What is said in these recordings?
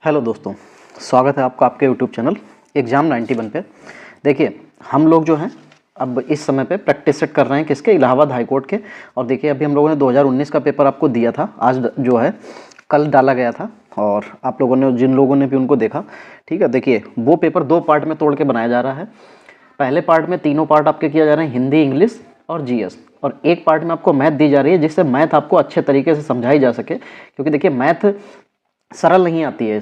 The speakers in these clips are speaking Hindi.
हेलो दोस्तों, स्वागत है आपका आपके यूट्यूब चैनल एग्ज़ाम 91 पे। देखिए हम लोग जो हैं अब इस समय पे प्रैक्टिस सेट कर रहे हैं किसके, इलाहाबाद हाई कोर्ट के। और देखिए अभी हम लोगों ने 2019 का पेपर आपको दिया था, आज जो है कल डाला गया था और आप लोगों ने, जिन लोगों ने भी उनको देखा, ठीक है। देखिए वो पेपर 2 पार्ट में तोड़ के बनाया जा रहा है। पहले पार्ट में तीनों पार्ट आपके किया जा रहे हैं, हिंदी, इंग्लिश और जीएस, और एक पार्ट में आपको मैथ दी जा रही है जिससे मैथ आपको अच्छे तरीके से समझाई जा सके। क्योंकि देखिए मैथ सरल नहीं आती है,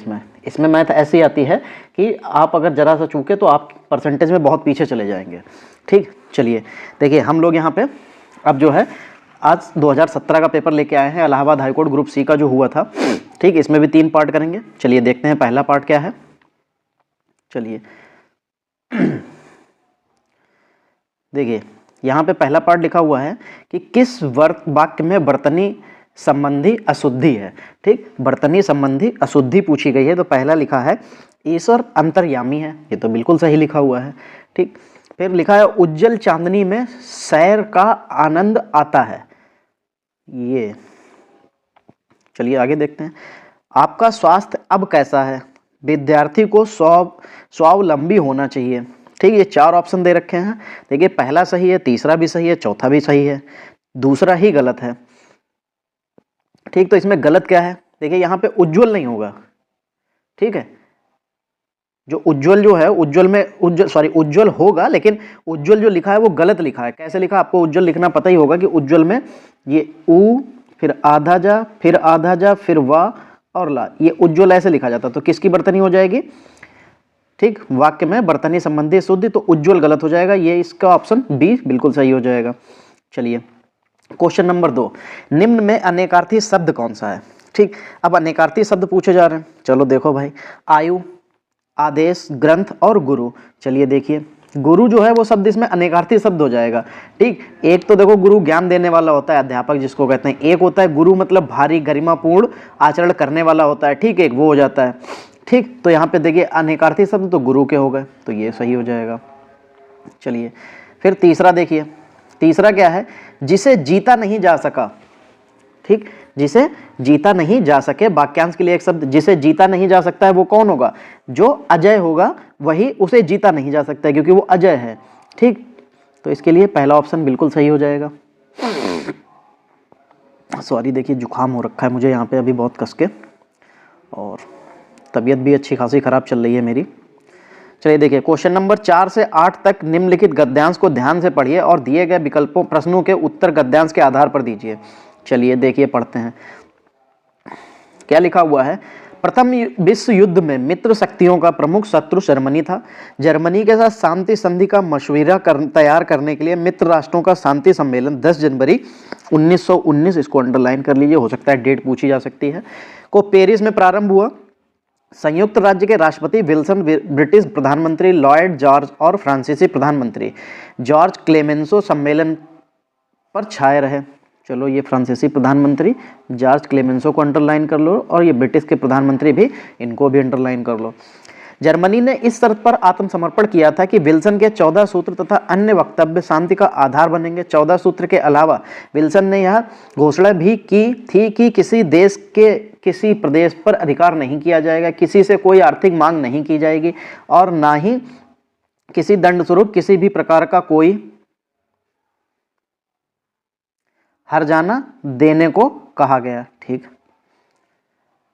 इसमें मैथ ऐसी आती है कि आप अगर ज़रा सा चूके तो आप परसेंटेज में बहुत पीछे चले जाएंगे। ठीक, चलिए देखिए हम लोग यहाँ पे अब जो है आज 2017 का पेपर लेके आए हैं, Allahabad high court group C का जो हुआ था। ठीक, इसमें भी 3 पार्ट करेंगे। चलिए देखते हैं पहला पार्ट क्या है। चलिए देखिए यहाँ पे पहला पार्ट लिखा हुआ है कि किस वाक्य में बर्तनी संबंधी अशुद्धि है। ठीक, बर्तनी संबंधी अशुद्धि पूछी गई है। तो पहला लिखा है ईश्वर अंतर्यामी है, ये तो बिल्कुल सही लिखा हुआ है। ठीक, फिर लिखा है उज्जवल चांदनी में सैर का आनंद आता है, ये। चलिए आगे देखते हैं। आपका स्वास्थ्य अब कैसा है, विद्यार्थी को स्वावलंबी होना चाहिए। ठीक, ये 4 ऑप्शन दे रखे हैं। देखिए पहला सही है, तीसरा भी सही है, चौथा भी सही है, दूसरा ही गलत है। ठीक, तो इसमें गलत क्या है, देखिए यहाँ पे उज्जवल नहीं होगा। ठीक है, जो उज्जवल जो है, उज्जवल में उज्जवल होगा, लेकिन उज्जवल जो लिखा है वो गलत लिखा है। कैसे लिखा, आपको उज्जवल लिखना पता ही होगा कि उज्जवल में ये उ, फिर आधा जा, फिर आधा जा, फिर वा और ला, ये उज्जवल ऐसे लिखा जाता। तो किसकी बर्तनी हो जाएगी, ठीक, वाक्य में बर्तनी संबंधी अशुद्धि, तो उज्जवल गलत हो जाएगा, ये इसका ऑप्शन बी बिल्कुल सही हो जाएगा। चलिए क्वेश्चन नंबर 2, निम्न में अनेकार्थी शब्द कौन सा है। ठीक, अब अनेकार्थी शब्द पूछे जा रहे हैं। चलो देखो भाई, आयु, आदेश, ग्रंथ और गुरु। चलिए देखिए गुरु जो है वो शब्द इसमें अनेकार्थी शब्द हो जाएगा। ठीक, एक तो देखो गुरु ज्ञान देने वाला होता है, अध्यापक जिसको कहते हैं। एक होता है गुरु मतलब भारी गरिमापूर्ण आचरण करने वाला होता है। ठीक, एक वो हो जाता है। ठीक, तो यहाँ पे देखिए अनेकार्थी शब्द तो गुरु के हो गए, तो ये सही हो जाएगा। चलिए फिर तीसरा देखिए, तीसरा क्या है, जिसे जीता नहीं जा सका। ठीक, जिसे जीता नहीं जा सके, वाक्यांश के लिए एक शब्द, जिसे जीता नहीं जा सकता है वो कौन होगा, जो अजय होगा वही उसे जीता नहीं जा सकता है, क्योंकि वो अजय है। ठीक, तो इसके लिए पहला ऑप्शन बिल्कुल सही हो जाएगा। सॉरी, देखिए जुकाम हो रखा है मुझे यहाँ पे अभी बहुत कस के, और तबीयत भी अच्छी खासी खराब चल रही है मेरी। चलिए देखिए क्वेश्चन नंबर 4 से 8 तक निम्नलिखित गद्यांश को ध्यान से पढ़िए और दिए गए विकल्पों प्रश्नों के उत्तर गद्यांश के आधार पर दीजिए। चलिए देखिए पढ़ते हैं क्या लिखा हुआ है। प्रथम विश्व युद्ध में मित्र शक्तियों का प्रमुख शत्रु जर्मनी था। जर्मनी के साथ शांति संधि का मशविरा तैयार करने के लिए मित्र राष्ट्रों का शांति सम्मेलन 10 जनवरी 1919, इसको अंडरलाइन कर लीजिए, हो सकता है डेट पूछी जा सकती है, को पेरिस में प्रारंभ हुआ। संयुक्त राज्य के राष्ट्रपति विल्सन, ब्रिटिश प्रधानमंत्री लॉयड जॉर्ज और फ्रांसीसी प्रधानमंत्री जॉर्ज क्लेमेंसो सम्मेलन पर छाए रहे। चलो ये फ्रांसीसी प्रधानमंत्री जॉर्ज क्लेमेंसो को अंडरलाइन कर लो, और ये ब्रिटिश के प्रधानमंत्री भी, इनको भी अंडरलाइन कर लो। जर्मनी ने इस शर्त पर आत्मसमर्पण किया था कि विल्सन के 14 सूत्र तथा अन्य वक्तव्य शांति का आधार बनेंगे। 14 सूत्र के अलावा विल्सन ने यह घोषणा भी की थी कि किसी देश के किसी प्रदेश पर अधिकार नहीं किया जाएगा, किसी से कोई आर्थिक मांग नहीं की जाएगी, और ना ही किसी दंड स्वरूप किसी भी प्रकार का कोई हर्जाना देने को कहा गया। ठीक,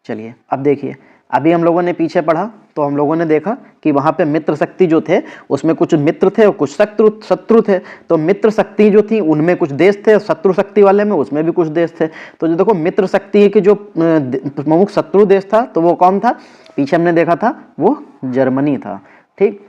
चलिए अब देखिए, अभी हम लोगों ने पीछे पढ़ा तो हम लोगों ने देखा कि वहां पे मित्र शक्ति जो थे उसमें कुछ मित्र थे और कुछ शत्रु थे। तो मित्र शक्ति जो थी उनमें कुछ देश थे, शत्रु शक्ति वाले में उसमें भी कुछ देश थे। तो जो देखो मित्र शक्ति के जो प्रमुख शत्रु देश था तो वो कौन था, पीछे हमने देखा था वो जर्मनी था। ठीक,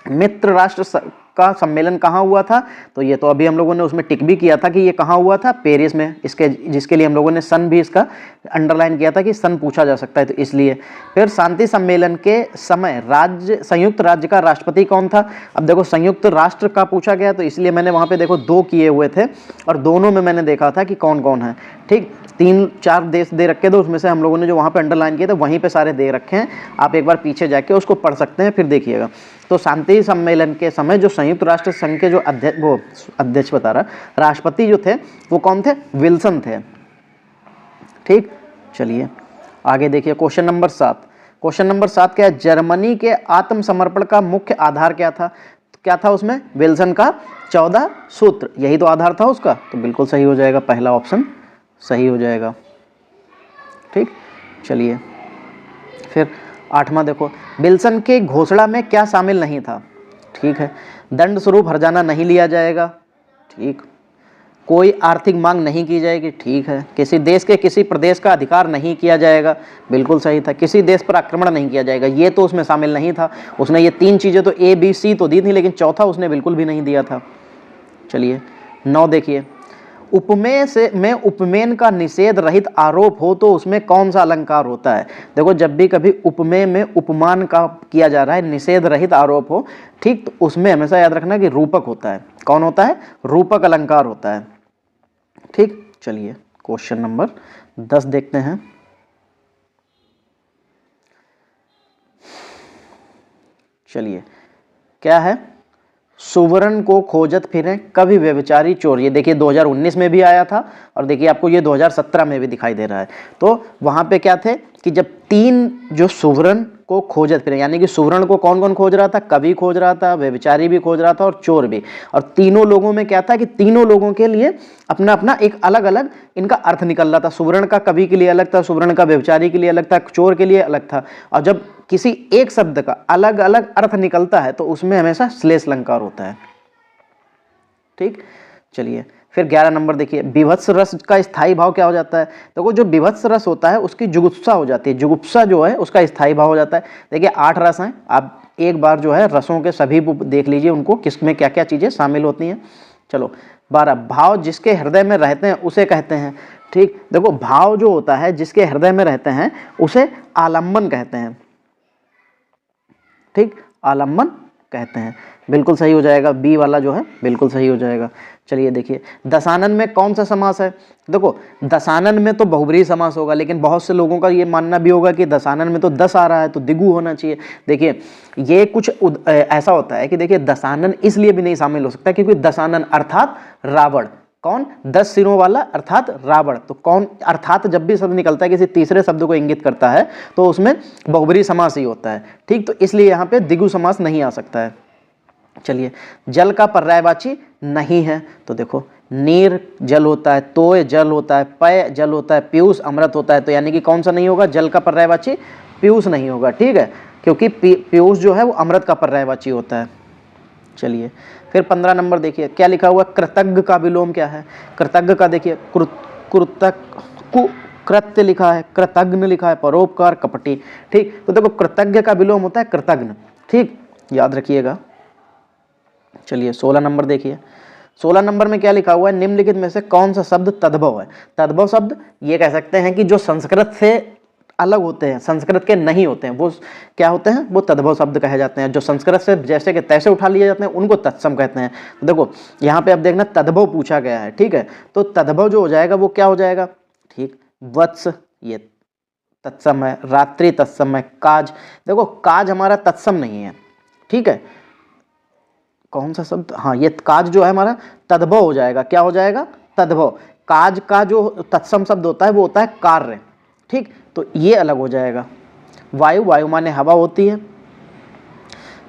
मित्र राष्ट्र का सम्मेलन कहाँ हुआ था, तो ये तो अभी हम लोगों ने उसमें टिक भी किया था कि ये कहाँ हुआ था, पेरिस में। इसके जिसके लिए हम लोगों ने सन भी इसका अंडरलाइन किया था कि सन पूछा जा सकता है, तो इसलिए। फिर शांति सम्मेलन के समय संयुक्त राज्य का राष्ट्रपति कौन था। अब देखो संयुक्त राष्ट्र का पूछा गया तो इसलिए मैंने वहाँ पे देखो 2 किए हुए थे, और दोनों में मैंने देखा था कि कौन कौन है। ठीक, 3-4 देश दे रखे थे, उसमें से हम लोगों ने जो वहाँ पे अंडरलाइन किए थे वहीं पे सारे दे रखे हैं। आप एक बार पीछे जाके उसको पढ़ सकते हैं, फिर देखिएगा। तो शांति सम्मेलन के समय जो संयुक्त राष्ट्र संघ के जो अध्यक्ष बता रहा, राष्ट्रपति जो थे वो कौन थे, विल्सन थे। ठीक, चलिए आगे देखिए क्वेश्चन नंबर 7, क्वेश्चन नंबर 7 क्या है, जर्मनी के आत्मसमर्पण का मुख्य आधार क्या था? क्या था उसमें? विल्सन का 14 सूत्र, यही तो आधार था उसका, तो बिल्कुल सही हो जाएगा, पहला ऑप्शन सही हो जाएगा। ठीक, चलिए फिर 8वां देखो, विल्सन के घोषणा में क्या शामिल नहीं था? ठीक है, दंड स्वरूप हर्जाना नहीं लिया जाएगा, ठीक, कोई आर्थिक मांग नहीं की जाएगी, ठीक है, किसी देश के किसी प्रदेश का अधिकार नहीं किया जाएगा, बिल्कुल सही था, किसी देश पर आक्रमण नहीं किया जाएगा, ये तो उसमें शामिल नहीं था। उसने ये 3 चीज़ें तो ए बी सी तो दी थी, लेकिन चौथा उसने बिल्कुल भी नहीं दिया था। चलिए 9 देखिए, उपमेय से में उपमेन का निषेध रहित आरोप हो तो उसमें कौन सा अलंकार होता है? देखो, जब भी कभी उपमेय में उपमान का किया जा रहा है, निषेध रहित आरोप हो, ठीक, तो उसमें हमेशा याद रखना कि रूपक होता है। कौन होता है? रूपक अलंकार होता है। ठीक, चलिए क्वेश्चन नंबर 10 देखते हैं। चलिए क्या है, सुवर्ण को खोजत फिरें कभी व्यभिचारी चोर, ये देखिए 2019 में भी आया था और देखिए आपको ये 2017 में भी दिखाई दे रहा है। तो वहां पे क्या थे कि जब 3 जो सुवर्ण को खोजत फिरें, यानी कि सुवर्ण को कौन कौन खोज रहा था? कवि खोज रहा था, व्यभिचारी भी खोज रहा था और चोर भी। और तीनों लोगों में क्या था कि तीनों लोगों के लिए अपना अपना एक अलग अलग इनका अर्थ निकल रहा था। सुवर्ण का कवि के लिए अलग था, सुवर्ण का व्यभिचारी के लिए अलग था, चोर के लिए अलग था। और जब किसी एक शब्द का अलग अलग अर्थ निकलता है तो उसमें हमेशा श्लेष अलंकार होता है। ठीक, चलिए फिर 11 नंबर देखिए, विभत्स रस का स्थायी भाव क्या हो जाता है? देखो, जो विभत्स रस होता है उसकी जुगुप्सा हो जाती है, जुगुप्सा जो है उसका स्थायी भाव हो जाता है। देखिए 8 रस हैं, आप एक बार जो है रसों के सभी देख लीजिए उनको, किसमें क्या क्या चीजें शामिल होती हैं। चलो 12, भाव जिसके हृदय में रहते हैं उसे कहते हैं। ठीक, देखो भाव जो होता है जिसके हृदय में रहते हैं उसे आलम्बन कहते हैं। ठीक, आलम्बन कहते हैं, बिल्कुल सही हो जाएगा, बी वाला जो है बिल्कुल सही हो जाएगा। चलिए देखिए, दशानन में कौन सा समास है? देखो, दशानन में तो बहुब्रीहि समास होगा, लेकिन बहुत से लोगों का ये मानना भी होगा कि दशानन में तो 10 आ रहा है तो द्विगु होना चाहिए। देखिए ये कुछ ऐसा होता है कि देखिए दशानन इसलिए भी नहीं शामिल हो सकता क्योंकि दशानन अर्थात रावण, कौन? 10 सिरों वाला अर्थात रावण। तो कौन अर्थात जब भी शब्द निकलता है किसी तीसरे शब्द को इंगित करता है तो उसमें बहुब्रीहि समास ही होता है। ठीक, तो इसलिए यहाँ पे द्विगु समास नहीं आ सकता है। चलिए, जल का पर्यायवाची नहीं है, तो देखो नीर जल होता है, तोय जल होता है, पय जल होता है, पीयूष अमृत होता है, तो यानी कि कौन सा नहीं होगा? जल का पर्यायवाची पीयूष नहीं होगा। ठीक है, क्योंकि पीयूष जो है वो अमृत का पर्यायवाची होता है। चलिए फिर 15 नंबर देखिए, क्या लिखा हुआ? कृतज्ञ का विलोम क्या है? कृतज्ञ का देखिए कृत्य लिखा है, कृतज्ञ लिखा है, परोपकार, कपटी। ठीक, तो देखो कृतज्ञ का विलोम होता है कृतज्ञ। ठीक, याद रखिएगा। चलिए 16 नंबर देखिए, 16 नंबर में क्या लिखा हुआ है? निम्नलिखित में से कौन सा शब्द तद्भव है? तद्भव शब्द ये कह सकते हैं कि जो संस्कृत से अलग होते हैं, संस्कृत के नहीं होते हैं, वो क्या होते हैं? वो तद्भव शब्द कहे जाते हैं। जो संस्कृत से जैसे के तैसे उठा लिए जाते हैं उनको तत्सम कहते हैं। तो देखो यहाँ पे अब देखना तद्भव पूछा गया है। ठीक है, तो तद्भव जो हो जाएगा वो क्या हो जाएगा? ठीक, वत्स ये तत्सम है, रात्रि तत्सम है, काज, देखो काज हमारा तत्सम नहीं है। ठीक है, कौन सा शब्द? हाँ, ये काज जो है हमारा तद्भव हो जाएगा। क्या हो जाएगा? तद्भव। काज का जो तत्सम शब्द होता है वो होता है कार्य। ठीक, तो ये अलग हो जाएगा। वायु, वायु माने हवा होती है।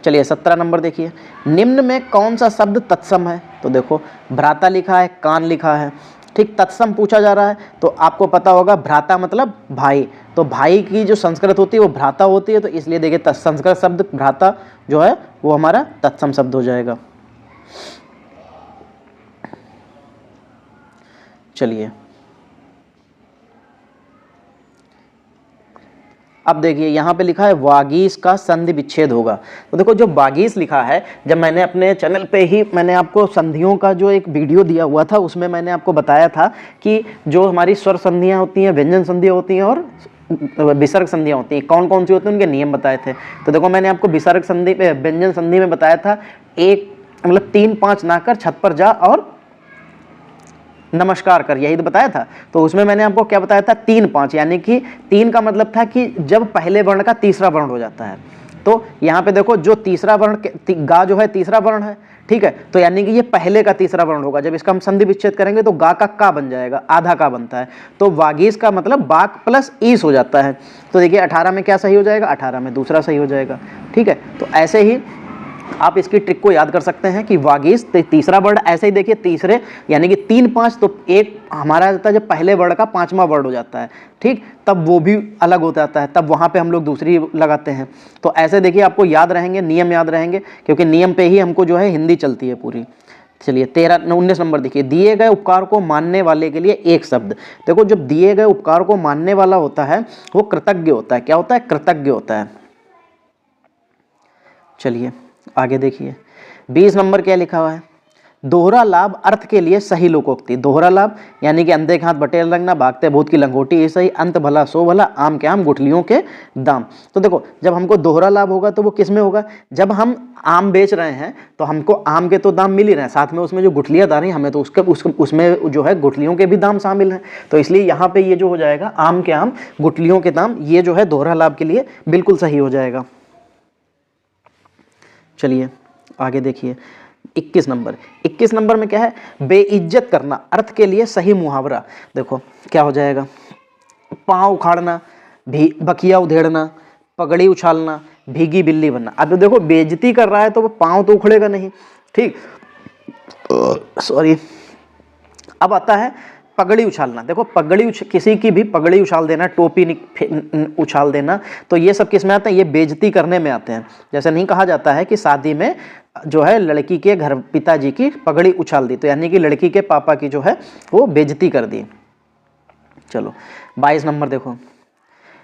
चलिए 17 नंबर देखिए, निम्न में कौन सा शब्द तत्सम है? तो देखो भ्राता लिखा है, कान लिखा है। ठीक, तत्सम पूछा जा रहा है तो आपको पता होगा भ्राता मतलब भाई, तो भाई की जो संस्कृत होती है वो भ्राता होती है, तो इसलिए देखिए संस्कृत शब्द भ्राता जो है वो हमारा तत्सम शब्द हो जाएगा। चलिए अब देखिए यहाँ पे लिखा है वागीश का संधि विच्छेद होगा। तो देखो जो वागीश लिखा है, जब मैंने अपने चैनल पे ही मैंने आपको संधियों का जो एक वीडियो दिया हुआ था उसमें मैंने आपको बताया था कि जो हमारी स्वर संधियाँ होती हैं, व्यंजन संधियाँ होती हैं और विसर्ग संधियाँ होती हैं, कौन कौन सी होती हैं उनके नियम बताए थे। तो देखो मैंने आपको विसर्ग संधि व्यंजन संधि में बताया था, एक मतलब 3-5 ना कर छत पर जा और नमस्कार कर, यही तो बताया था। तो उसमें मैंने आपको क्या बताया था? 3-5, यानी कि 3 का मतलब था कि जब पहले वर्ण का तीसरा वर्ण हो जाता है। तो यहाँ पे देखो जो तीसरा वर्ण गा जो है तीसरा वर्ण है। ठीक है, तो यानी कि ये पहले का तीसरा वर्ण होगा। जब इसका हम संधि विच्छेद करेंगे तो गा का का बन जाएगा, आधा का बनता है, तो वागीश का मतलब बाक प्लस ईस हो जाता है। तो देखिए 18 में क्या सही हो जाएगा, 18 में दूसरा सही हो जाएगा। ठीक है, तो ऐसे ही आप इसकी ट्रिक को याद कर सकते हैं कि वागीश तीसरा वर्ड, ऐसे ही देखिए तीसरे यानी कि 3 5 तो एक हमारा जाता है जब पहले वर्ड का 5वां वर्ड हो जाता है, ठीक, तब वो भी अलग हो जाता है, तब वहाँ पे हम लोग दूसरी लगाते हैं। तो ऐसे देखिए आपको याद रहेंगे, नियम याद रहेंगे, क्योंकि नियम पे ही हमको जो है हिंदी चलती है पूरी। चलिए 19 नंबर देखिए, दिए गए उपकार को मानने वाले के लिए एक शब्द। देखो जब दिए गए उपकार को मानने वाला होता है वो कृतज्ञ होता है। क्या होता है, कृतज्ञ होता है। चलिए आगे देखिए 20 नंबर क्या लिखा हुआ है, दोहरा लाभ अर्थ के लिए सही लोकोक्ति। दोहरा लाभ यानी कि अंधे के हाथ बटेर लगना, भागते भूत की लंगोटी ये सही, अंत भला सो भला, आम के आम गुठलियों के दाम। तो देखो जब हमको दोहरा लाभ होगा तो वो किस में होगा, जब हम आम बेच रहे हैं तो हमको आम के तो दाम मिल ही रहे हैं, साथ में उसमें जो गुठलियाँ आ रही हैं हमें तो उसमें जो है गुठलियों के भी दाम शामिल हैं। तो इसलिए यहाँ पे ये जो हो जाएगा आम के आम गुठलियों के दाम, ये जो है दोहरा लाभ के लिए बिल्कुल सही हो जाएगा। चलिए आगे देखिए 21 नंबर। 21 नंबर में क्या है, बेइज्जत करना अर्थ के लिए सही मुहावरा। देखो क्या हो जाएगा, पाँव उखाड़ना, बकिया उधेड़ना, पगड़ी उछालना, भीगी बिल्ली बनना। अब देखो बेइज्जती कर रहा है तो वो पाँव तो उखड़ेगा नहीं, ठीक, सॉरी। अब आता है पगड़ी उछालना। देखो किसी की भी पगड़ी उछाल देना, टोपी उछाल देना, तो ये सब किस में आते हैं, ये बेइज्जती करने में आते हैं। जैसे नहीं कहा जाता है कि शादी में जो है लड़की के घर पिताजी की पगड़ी उछाल दी, तो यानी कि लड़की के पापा की जो है वो बेइज्जती कर दी। चलो 22 नंबर देखो,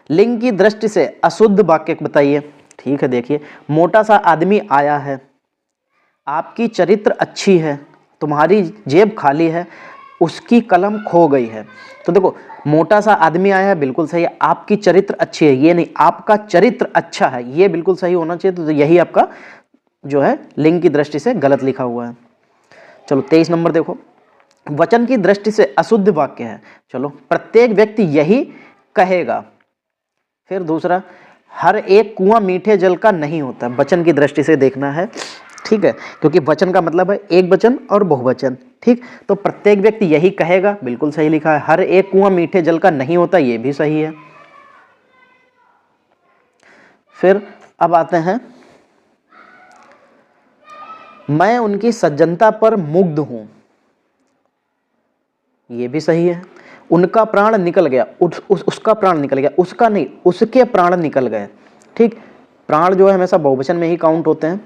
लिंग की दृष्टि से अशुद्ध वाक्य बताइए। ठीक है, देखिए मोटा सा आदमी आया है, आपकी चरित्र अच्छी है, तुम्हारी जेब खाली है, उसकी कलम खो गई है। तो देखो मोटा सा आदमी आया है, बिल्कुल सही है। आपकी चरित्र अच्छी है, ये नहीं, आपका चरित्र अच्छा है, ये बिल्कुल सही होना चाहिए। तो यही आपका जो है लिंग की दृष्टि से गलत लिखा हुआ है। चलो 23 नंबर देखो, वचन की दृष्टि से अशुद्ध वाक्य है। चलो प्रत्येक व्यक्ति यही कहेगा। फिर दूसरा, हर एक कुआं मीठे जल का नहीं होता। वचन की दृष्टि से देखना है, ठीक है, क्योंकि वचन का मतलब है एक वचन और बहुवचन, ठीक। तो प्रत्येक व्यक्ति यही कहेगा, बिल्कुल सही लिखा है। हर एक कुआं मीठे जल का नहीं होता, ये भी सही है। फिर अब आते हैं, मैं उनकी सज्जनता पर मुग्ध हूं, ये भी सही है। उनका प्राण निकल गया, उसका प्राण निकल गया, उसका नहीं, उसके प्राण निकल गए, ठीक। प्राण जो है हमेशा बहुवचन में ही काउंट होते हैं।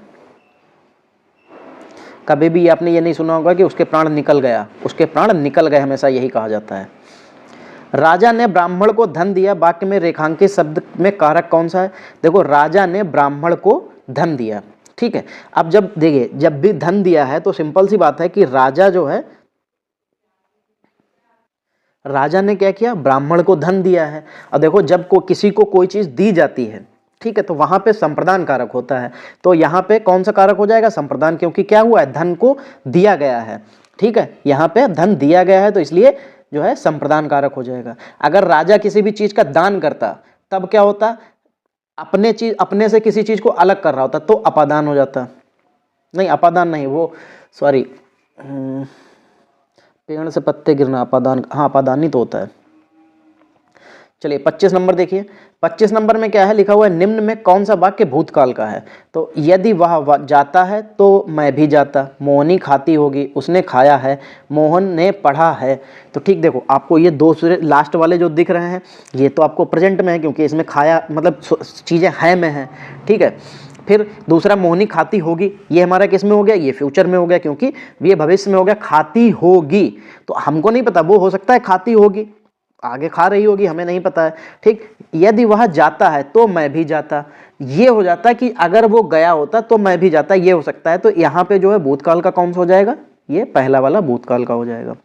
कभी भी आपने ये नहीं सुना होगा कि उसके प्राण निकल गया, उसके प्राण निकल गए, हमेशा यही कहा जाता है। राजा ने ब्राह्मण को धन दिया, वाक्य में रेखांकित शब्द में कारक कौन सा है। देखो राजा ने ब्राह्मण को धन दिया, ठीक है। अब जब देखिए जब भी धन दिया है तो सिंपल सी बात है कि राजा जो है, राजा ने क्या किया, ब्राह्मण को धन दिया है। और देखो जब किसी को कोई चीज दी जाती है, ठीक है, तो वहां पे संप्रदान कारक होता है। तो यहाँ पे कौन सा कारक हो जाएगा, संप्रदान, क्योंकि क्या हुआ है, धन को दिया गया है, ठीक है, यहाँ पे धन दिया गया है तो इसलिए जो है संप्रदान कारक हो जाएगा। अगर राजा किसी भी चीज का दान करता तब क्या होता, अपने से किसी चीज को अलग कर रहा होता तो अपादान हो जाता। नहीं अपादान नहीं, वो सॉरी, पेड़ से पत्ते गिरना अपादान, हाँ अपादान ही तो होता है। चलिए 25 नंबर देखिए, 25 नंबर में क्या है लिखा हुआ है, निम्न में कौन सा वाक्य भूतकाल का है। तो यदि वह जाता है तो मैं भी जाता, मोहनी खाती होगी, उसने खाया है, मोहन ने पढ़ा है। तो ठीक देखो आपको ये दो लास्ट वाले जो दिख रहे हैं ये तो आपको प्रेजेंट में है, क्योंकि इसमें खाया मतलब चीज़ें है में है, ठीक है। फिर दूसरा मोहनी खाती होगी, ये हमारा किस में हो गया, ये फ्यूचर में हो गया, क्योंकि ये भविष्य में हो गया। खाती होगी तो हमको नहीं पता, वो हो सकता है खाती होगी, आगे खा रही होगी, हमें नहीं पता है, ठीक। यदि वह जाता है तो मैं भी जाता, ये हो जाता है कि अगर वो गया होता तो मैं भी जाता, ये हो सकता है। तो यहाँ पे जो है भूतकाल का कौन सा हो जाएगा, ये पहला वाला भूतकाल का हो जाएगा।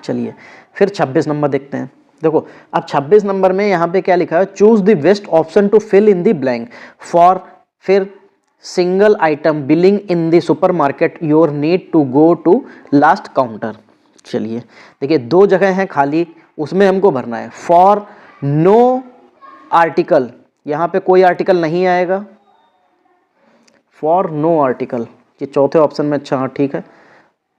चलिए फिर 26 नंबर देखते हैं। देखो अब 26 नंबर में यहाँ पे क्या लिखा है, choose the best option to fill in the blank for, फिर single item billing in the supermarket, your need to go to last counter. चलिए देखिए दो जगह हैं खाली, उसमें हमको भरना है। फॉर नो आर्टिकल, यहाँ पे कोई आर्टिकल नहीं आएगा, फॉर नो आर्टिकल। कि चौथे ऑप्शन में, अच्छा हाँ ठीक है,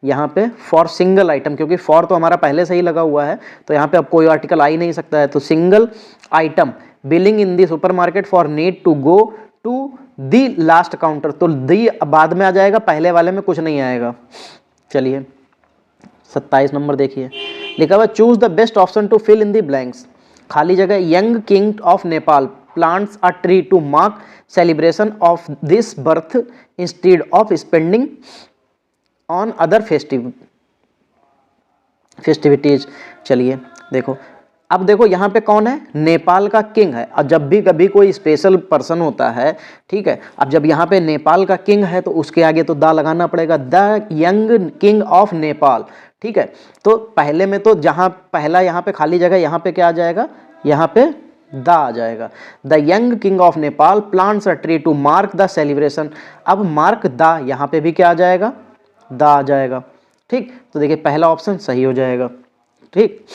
यहाँ पे फॉर सिंगल आइटम, क्योंकि फॉर तो हमारा पहले से ही लगा हुआ है तो यहाँ पे अब कोई आर्टिकल आ ही नहीं सकता है, तो single item billing in the supermarket for need to go to the last counter, तो दी बाद में आ जाएगा, पहले वाले में कुछ नहीं आएगा। चलिए 27 नंबर देखिए, लिखा हुआ choose the best option to fill in the blanks, खाली जगह, young king of Nepal plants a tree to mark celebration of this birth instead of spending on other festivities. चलिए देखो, अब देखो यहाँ पे कौन है, नेपाल का किंग है, और जब भी कभी कोई स्पेशल पर्सन होता है, ठीक है, अब जब यहाँ पे नेपाल का किंग है तो उसके आगे तो दा लगाना पड़ेगा, the young king of Nepal, ठीक है। तो पहले में तो जहाँ पहला यहाँ पे खाली जगह, यहाँ पे क्या आ जाएगा, यहाँ पे दा आ जाएगा, the young king of Nepal plants a tree to mark the celebration, अब मार्क दा, यहाँ पे भी क्या आ जाएगा, दा आ जाएगा, ठीक। तो देखिए पहला ऑप्शन सही हो जाएगा, ठीक।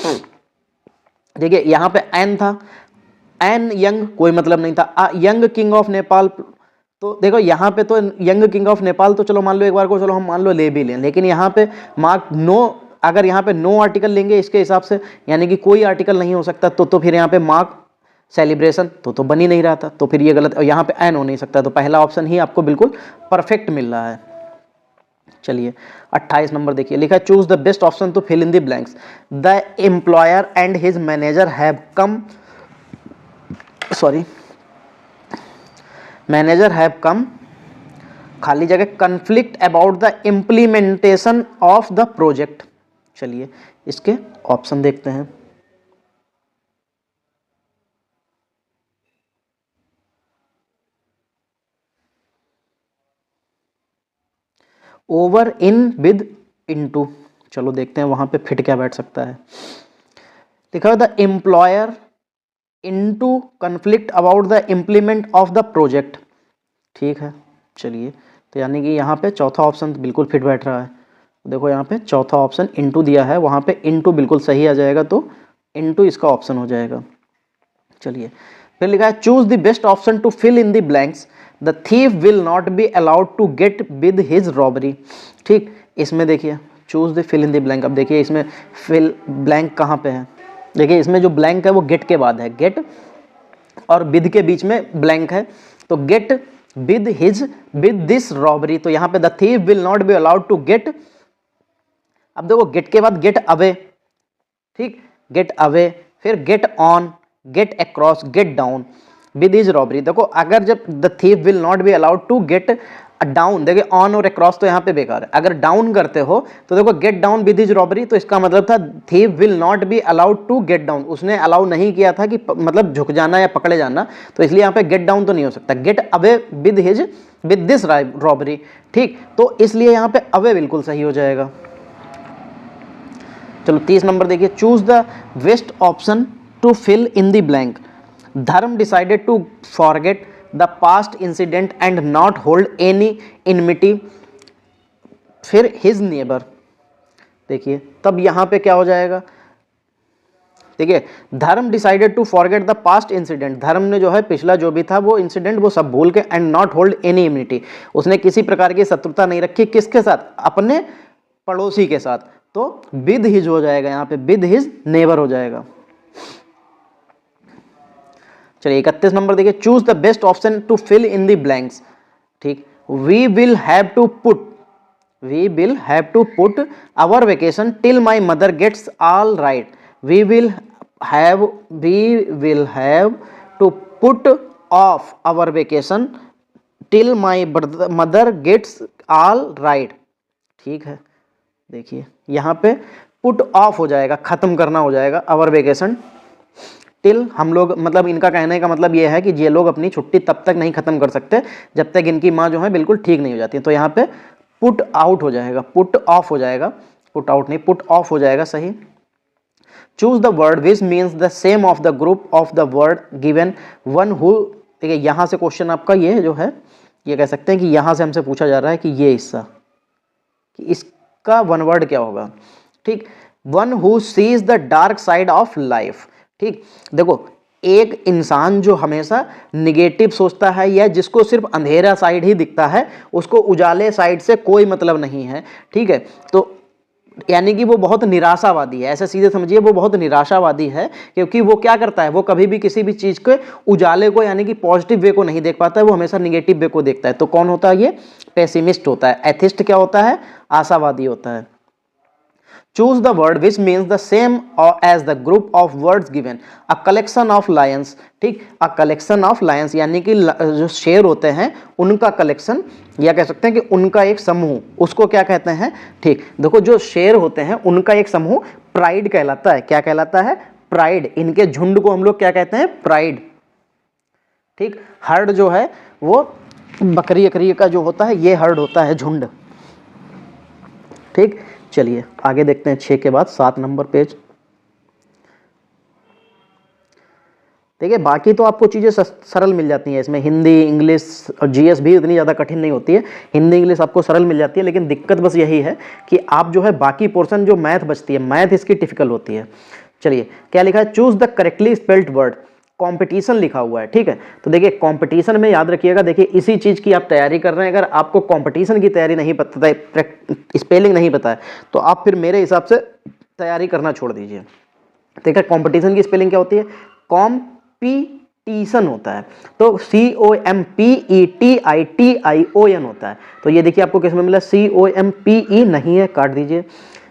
देखिए यहाँ पे एन था, एन यंग कोई मतलब नहीं था, यंग किंग ऑफ नेपाल, तो देखो यहाँ पे तो यंग किंग ऑफ नेपाल तो चलो मान लो एक बार को, चलो हम मान लो ले भी लें, लेकिन यहाँ पे मार्क नो, अगर यहाँ पे नो आर्टिकल लेंगे इसके हिसाब से, यानी कि कोई आर्टिकल नहीं हो सकता, तो फिर यहाँ पे मार्क सेलिब्रेशन तो बन ही नहीं रहा था, तो फिर ये गलत, और यहाँ पे एन हो नहीं सकता, तो पहला ऑप्शन ही आपको बिल्कुल परफेक्ट मिल रहा है। चलिए 28 नंबर देखिए, लिखा है choose the best option to fill in the blanks, the employer and his manager have come, sorry, manager have come, खाली जगह, conflict about the implementation of the project. चलिए इसके ऑप्शन देखते हैं, ओवर इन विद इनटू, चलो देखते हैं वहां पे फिट क्या बैठ सकता है। लिखा the employer into conflict about the implement of the project, ठीक है। चलिए तो यानी कि यहाँ पे चौथा ऑप्शन बिल्कुल फिट बैठ रहा है, देखो यहाँ पे चौथा ऑप्शन इनटू दिया है, वहाँ पे इनटू बिल्कुल सही आ जाएगा, तो इनटू इसका ऑप्शन हो जाएगा। चलिए फिर लिखा है choose the best option to fill in the blanks, the thief will not be allowed to get with his robbery, ठीक। इसमें देखिए choose the fill in the blank, अब देखिए इसमें फिल ब्लैंक कहाँ पे है, देखिए इसमें जो ब्लैंक है वो गेट के बाद है, गेट और विद के बीच में ब्लैंक है, तो get with his with this robbery, तो यहाँ पे the thief will not be allowed to get, अब देखो गेट के बाद गेट अवे, ठीक, गेट अवे, फिर get on, get across, get down with his robbery. देखो अगर जब the thief will not be allowed to get down, देखिए ऑन और अक्रॉस तो यहाँ पे बेकार है, अगर डाउन करते हो तो देखो get down with his robbery, तो इसका मतलब था thief will not be allowed to get down, उसने अलाउ नहीं किया था कि मतलब झुक जाना या पकड़े जाना, तो इसलिए यहाँ पे गेट डाउन तो नहीं हो सकता, get away with his with this robbery, ठीक, तो इसलिए यहाँ पे अवे बिल्कुल सही हो जाएगा। चलो 30 नंबर देखिए, choose the best option to fill in the blank, Dharm decided to forget the past incident and not hold any enmity, फिर हिज नेबर, देखिए तब यहां पे क्या हो जाएगा, देखिए Dharm decided to forget the past incident, Dharm ने जो है पिछला जो भी था वो इंसिडेंट वो सब भूल के, and not hold any immunity, उसने किसी प्रकार की शत्रुता नहीं रखी, किसके साथ, अपने पड़ोसी के साथ, तो विद हिज हो जाएगा, यहाँ पे विद हिज नेबर हो जाएगा। चलिए 31 नंबर देखिए, choose the best option to fill in the blanks, ठीक, we will have to put our vacation till my mother gets all right, we will have to put off our vacation till my mother gets all right, ठीक है। देखिए यहाँ पे पुट ऑफ हो जाएगा, खत्म करना हो जाएगा, आवर वेकेशन टिल, हम लोग मतलब इनका कहने का मतलब ये है कि ये लोग अपनी छुट्टी तब तक नहीं खत्म कर सकते जब तक इनकी माँ जो है बिल्कुल ठीक नहीं हो जाती, तो यहाँ पे पुट आउट हो जाएगा, पुट ऑफ हो जाएगा, पुट आउट नहीं पुट ऑफ हो जाएगा, सही। Choose the word which means the same of the group of the word given one who, देखिए यहाँ से क्वेश्चन आपका ये जो है, ये कह सकते हैं कि यहाँ से हमसे पूछा जा रहा है कि ये हिस्सा, कि इसका वन वर्ड क्या होगा, ठीक, one who seize the dark side of life, ठीक। देखो एक इंसान जो हमेशा निगेटिव सोचता है या जिसको सिर्फ अंधेरा साइड ही दिखता है, उसको उजाले साइड से कोई मतलब नहीं है, ठीक है। तो यानी कि वो बहुत निराशावादी है, ऐसे सीधे समझिए वो बहुत निराशावादी है, क्योंकि वो क्या करता है, वो कभी भी किसी भी चीज़ के उजाले को यानी कि पॉजिटिव वे को नहीं देख पाता है, वो हमेशा निगेटिव वे को देखता है। तो कौन होता है ये? पेसिमिस्ट होता है। एथिस्ट क्या होता है? आशावादी होता है। Choose the word which means the same as the group of words given. A collection of lions, ठीक, a collection of lions यानी कि जो शेर होते हैं उनका कलेक्शन, या कह सकते हैं कि उनका एक समूह, उसको क्या कहते हैं? ठीक, देखो जो शेर होते हैं उनका एक समूह प्राइड कहलाता है। क्या कहलाता है? प्राइड। इनके झुंड को हम लोग क्या कहते हैं? प्राइड। ठीक, हर्ड जो है वो बकरी अकरी का जो होता है, ये हर्ड होता है, झुंड। ठीक, चलिए आगे देखते हैं 6 के बाद 7 नंबर पेज। देखिए बाकी तो आपको चीज़ें सरल मिल जाती हैं इसमें, हिंदी इंग्लिश और जीएस भी उतनी ज़्यादा कठिन नहीं होती है, हिंदी इंग्लिश आपको सरल मिल जाती है। लेकिन दिक्कत बस यही है कि आप जो है बाकी पोर्शन जो मैथ बचती है, मैथ इसकी डिफिकल्ट होती है। चलिए क्या लिखा है? Choose the correctly spelled word. Competition लिखा हुआ है, ठीक है। तो देखिए कंपटीशन में याद रखिएगा, देखिए इसी चीज़ की आप तैयारी कर रहे हैं, अगर आपको कंपटीशन की तैयारी नहीं पता है, स्पेलिंग नहीं पता है, तो आप फिर मेरे हिसाब से तैयारी करना छोड़ दीजिए। देखिए कंपटीशन की स्पेलिंग क्या होती है? कॉम्पिटिशन होता है, तो COMPETITION होता है। तो ये देखिए आपको किस में मिला? COMPE नहीं है, काट दीजिए।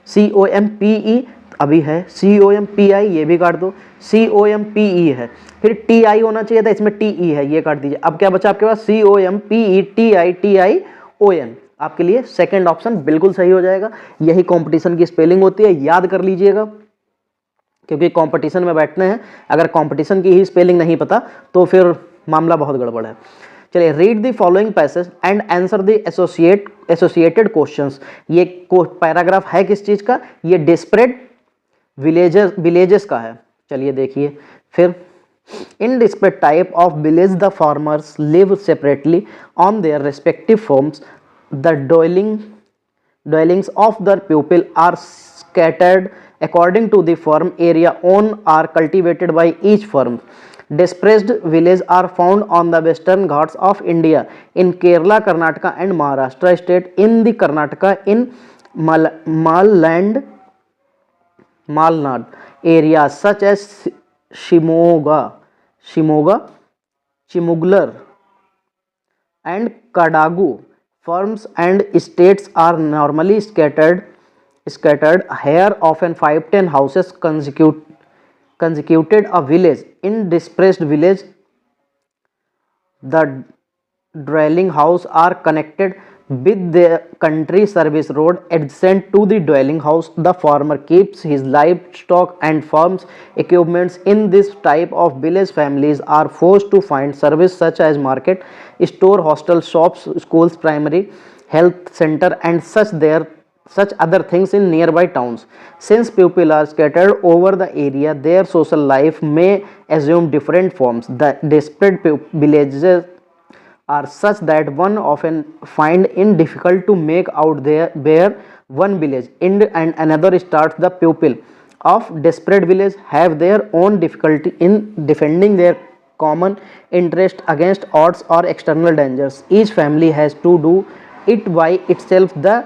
COMPE अभी है, COMPI ये भी काट दो, COMPE है, फिर TI होना चाहिए था, इसमें TE है, ये काट दीजिए। अब क्या बचा आपके पास? COMPETITION। आपके लिए सेकंड ऑप्शन बिल्कुल सही हो जाएगा। यही कंपटीशन की स्पेलिंग होती है, याद कर लीजिएगा, क्योंकि कंपटीशन में बैठते हैं, अगर कंपटीशन की ही स्पेलिंग नहीं पता तो फिर मामला बहुत गड़बड़ है। चलिए, read the following passage and answer the associated questions. ये पैराग्राफ है किस चीज का? ये डिस्परेट विलेजेस का है। चलिए देखिए फिर, in disparate type of village the farmers live separately on their respective farms, the dwellings of the people are scattered according to the farm area owned or cultivated by each farm. Dispersed villages are found on the western ghats of India, in Kerala, Karnataka and Maharashtra state, in the Karnataka, in Malnad areas such as Chimuglar and Kadagu. Farms and estates are normally scattered here, often 5-10 houses constituted a village. In dispersed village, the dwelling house are connected with the country service road adjacent to the dwelling house. The farmer keeps his livestock and farms equipments in this type of village. Families are forced to find service such as market, store, hostel, shops, schools, primary health center and such other things in nearby towns. Since people are scattered over the area, their social life may assume different forms. The disparate villages are such that one often find it difficult to make out where one village end and another starts. The people of disparate villages have their own difficulty in defending their common interest against odds or external dangers. Each family has to do it by itself. The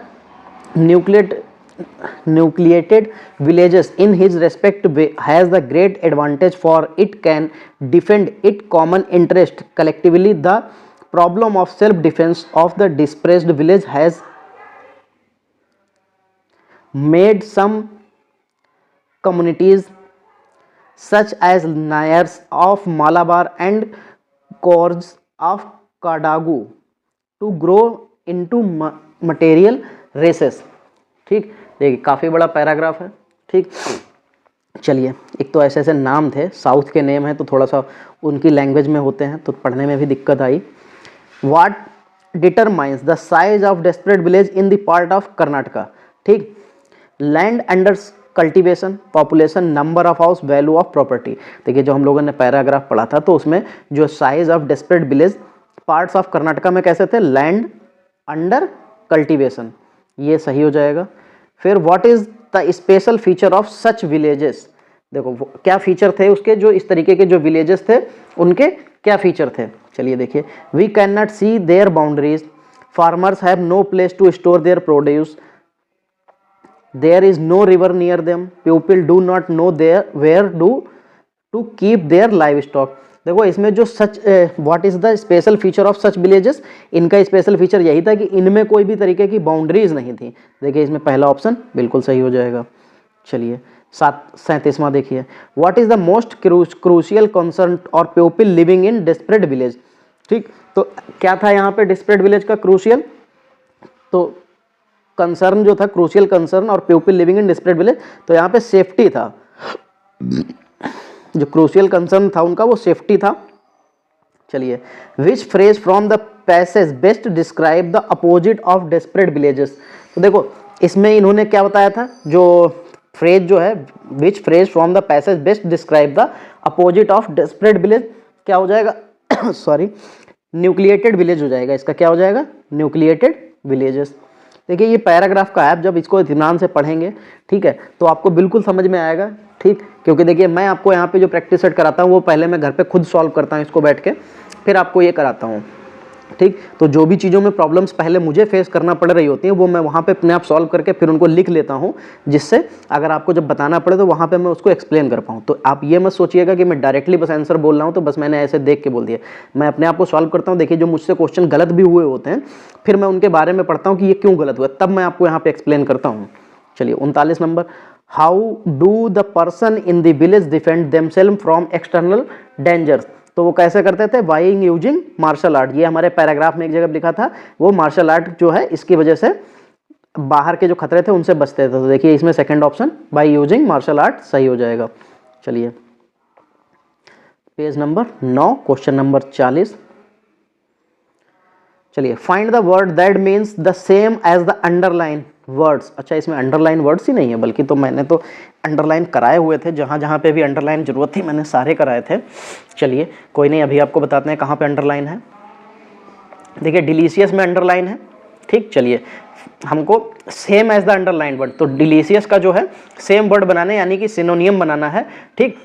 nucleated villages in his respect has the great advantage, for it can defend its common interest collectively. The problem of self-defense of the dispersed village has made some communities such as Nayars of Malabar and Korgs of Kadagu to grow into material races. ठीक, देखिए काफ़ी बड़ा पैराग्राफ है। ठीक, चलिए, एक तो ऐसे ऐसे नाम थे, साउथ के नेम हैं तो थोड़ा सा उनकी लैंग्वेज में होते हैं तो पढ़ने में भी दिक्कत आई। What determines the size of desperate village in the part of Karnataka? ठीक, land under cultivation, population, number of house, value of property। देखिए जो हम लोगों ने पैराग्राफ पढ़ा था तो उसमें जो size of desperate village parts of Karnataka में कैसे थे? लैंड अंडर कल्टीवेशन, ये सही हो जाएगा। फिर what is the special feature of such villages? देखो क्या फीचर थे उसके, जो इस तरीके के जो विलेजेस थे उनके क्या फीचर थे। चलिए देखिए, we can not see their boundaries, farmers have no place to store their produce, there is no river near them, people do not know there where to keep their livestock. देखो इसमें जो such what is the special feature of such villages, इनका स्पेशल फीचर यही था कि इनमें कोई भी तरीके की बाउंड्रीज नहीं थी। देखिए इसमें पहला ऑप्शन बिल्कुल सही हो जाएगा। चलिए 37वां देखिए, what is the most crucial concern और people living in disparate village. ठीक, तो क्या था यहाँ पे डिस्परेट विलेज का क्रूशियल, तो कंसर्न जो था क्रूशियल कंसर्न और people living in disparate village, तो यहाँ पे सेफ्टी था। जो क्रूशियल कंसर्न था उनका वो सेफ्टी था। चलिए, which phrase from the passage best describe the opposite of desperate villages. तो देखो इसमें इन्होंने क्या बताया था, जो फ्रेज जो है, which phrase from the passage best describe the opposite of desperate village, क्या हो जाएगा सॉरी, न्यूक्लिएटेड विलेज हो जाएगा। इसका क्या हो जाएगा, न्यूक्लिएटेड विलेजेस। देखिए ये पैराग्राफ का है, आप जब इसको ध्यान से पढ़ेंगे, ठीक है, तो आपको बिल्कुल समझ में आएगा। ठीक, क्योंकि देखिए मैं आपको यहाँ पे जो प्रैक्टिस सेट कराता हूँ वो पहले मैं घर पे खुद सॉल्व करता हूँ इसको बैठ के, फिर आपको ये कराता हूँ। ठीक, तो जो भी चीज़ों में प्रॉब्लम्स पहले मुझे फेस करना पड़ रही होती हैं वो मैं वहाँ पे अपने आप सॉल्व करके फिर उनको लिख लेता हूँ, जिससे अगर आपको जब बताना पड़े तो वहाँ पे मैं उसको एक्सप्लेन कर पाऊँ। तो आप ये मत सोचिएगा कि मैं डायरेक्टली बस आंसर बोल रहा हूँ तो बस मैंने ऐसे देख के बोल दिया, मैं अपने आप को सॉल्व करता हूँ। देखिए जो मुझसे क्वेश्चन गलत भी हुए होते हैं फिर मैं उनके बारे में पढ़ता हूँ कि ये क्यों गलत हुआ, तब मैं आपको यहाँ पे एक्सप्लेन करता हूँ। चलिए 39 number, how do the person in the village defend themselves from external dangers. तो वो कैसे करते थे, बाई यूजिंग मार्शल आर्ट। ये हमारे पैराग्राफ में एक जगह लिखा था, वो मार्शल आर्ट जो है इसकी वजह से बाहर के जो खतरे थे उनसे बचते थे। तो देखिए इसमें second option by using martial art सही हो जाएगा। चलिए पेज नंबर 9, क्वेश्चन नंबर 40। चलिए, find the word that means the same as the underline words. अच्छा इसमें अंडरलाइन वर्ड्स ही नहीं है, बल्कि तो मैंने तो अंडरलाइन कराए हुए थे, जहाँ जहाँ पे भी अंडरलाइन जरूरत थी मैंने सारे कराए थे। चलिए कोई नहीं, अभी आपको बताते हैं कहाँ पे अंडरलाइन है। देखिए डिलीशियस में अंडरलाइन है। ठीक, चलिए हमको same as the underline word, तो डिलीशियस का जो है सेम वर्ड बनाना है, यानी कि सिनोनियम बनाना है। ठीक,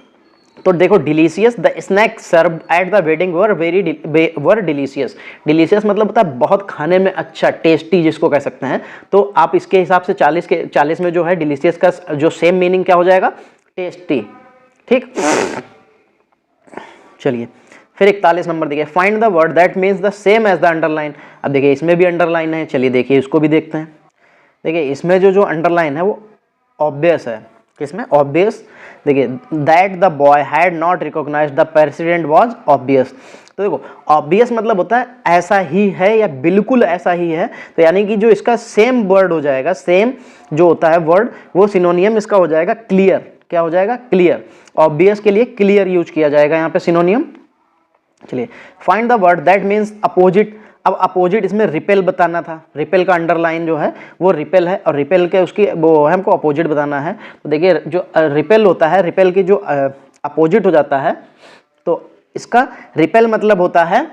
तो देखो delicious, the snack serve at the wedding were delicious. Delicious मतलब होता है बहुत खाने में अच्छा, टेस्टी जिसको कह सकते हैं। तो आप इसके हिसाब से 40 में जो है डिलीशियस का जो सेम मीनिंग क्या हो जाएगा, टेस्टी। ठीक, चलिए फिर 41 नंबर देखिए, find the word that means the same as the underline. अब देखिए इसमें भी अंडरलाइन है, चलिए देखिए इसको भी देखते हैं। देखिए इसमें जो अंडरलाइन है वो ऑब्वियस है। किसमें, ऑब्वियस। देखिए that the boy had not recognised the president was obvious. तो देखो ऑब्वियस मतलब होता है ऐसा ही है या बिल्कुल ऐसा ही है, तो यानी कि जो इसका सेम वर्ड हो जाएगा, सेम जो होता है वर्ड, वो सिनोनियम इसका हो जाएगा क्लियर। क्या हो जाएगा, क्लियर। ऑब्वियस के लिए क्लियर यूज किया जाएगा यहाँ पे सिनोनियम। चलिए, find the word that means opposite. अब अपोजिट इसमें रिपेल बताना था, रिपेल का अंडरलाइन जो है वो रिपेल है, और रिपेल के उसकी वो हमको अपोजिट बताना है। तो देखिए जो रिपेल होता है, रिपेल की जो अपोजिट हो जाता है, तो इसका रिपेल मतलब होता है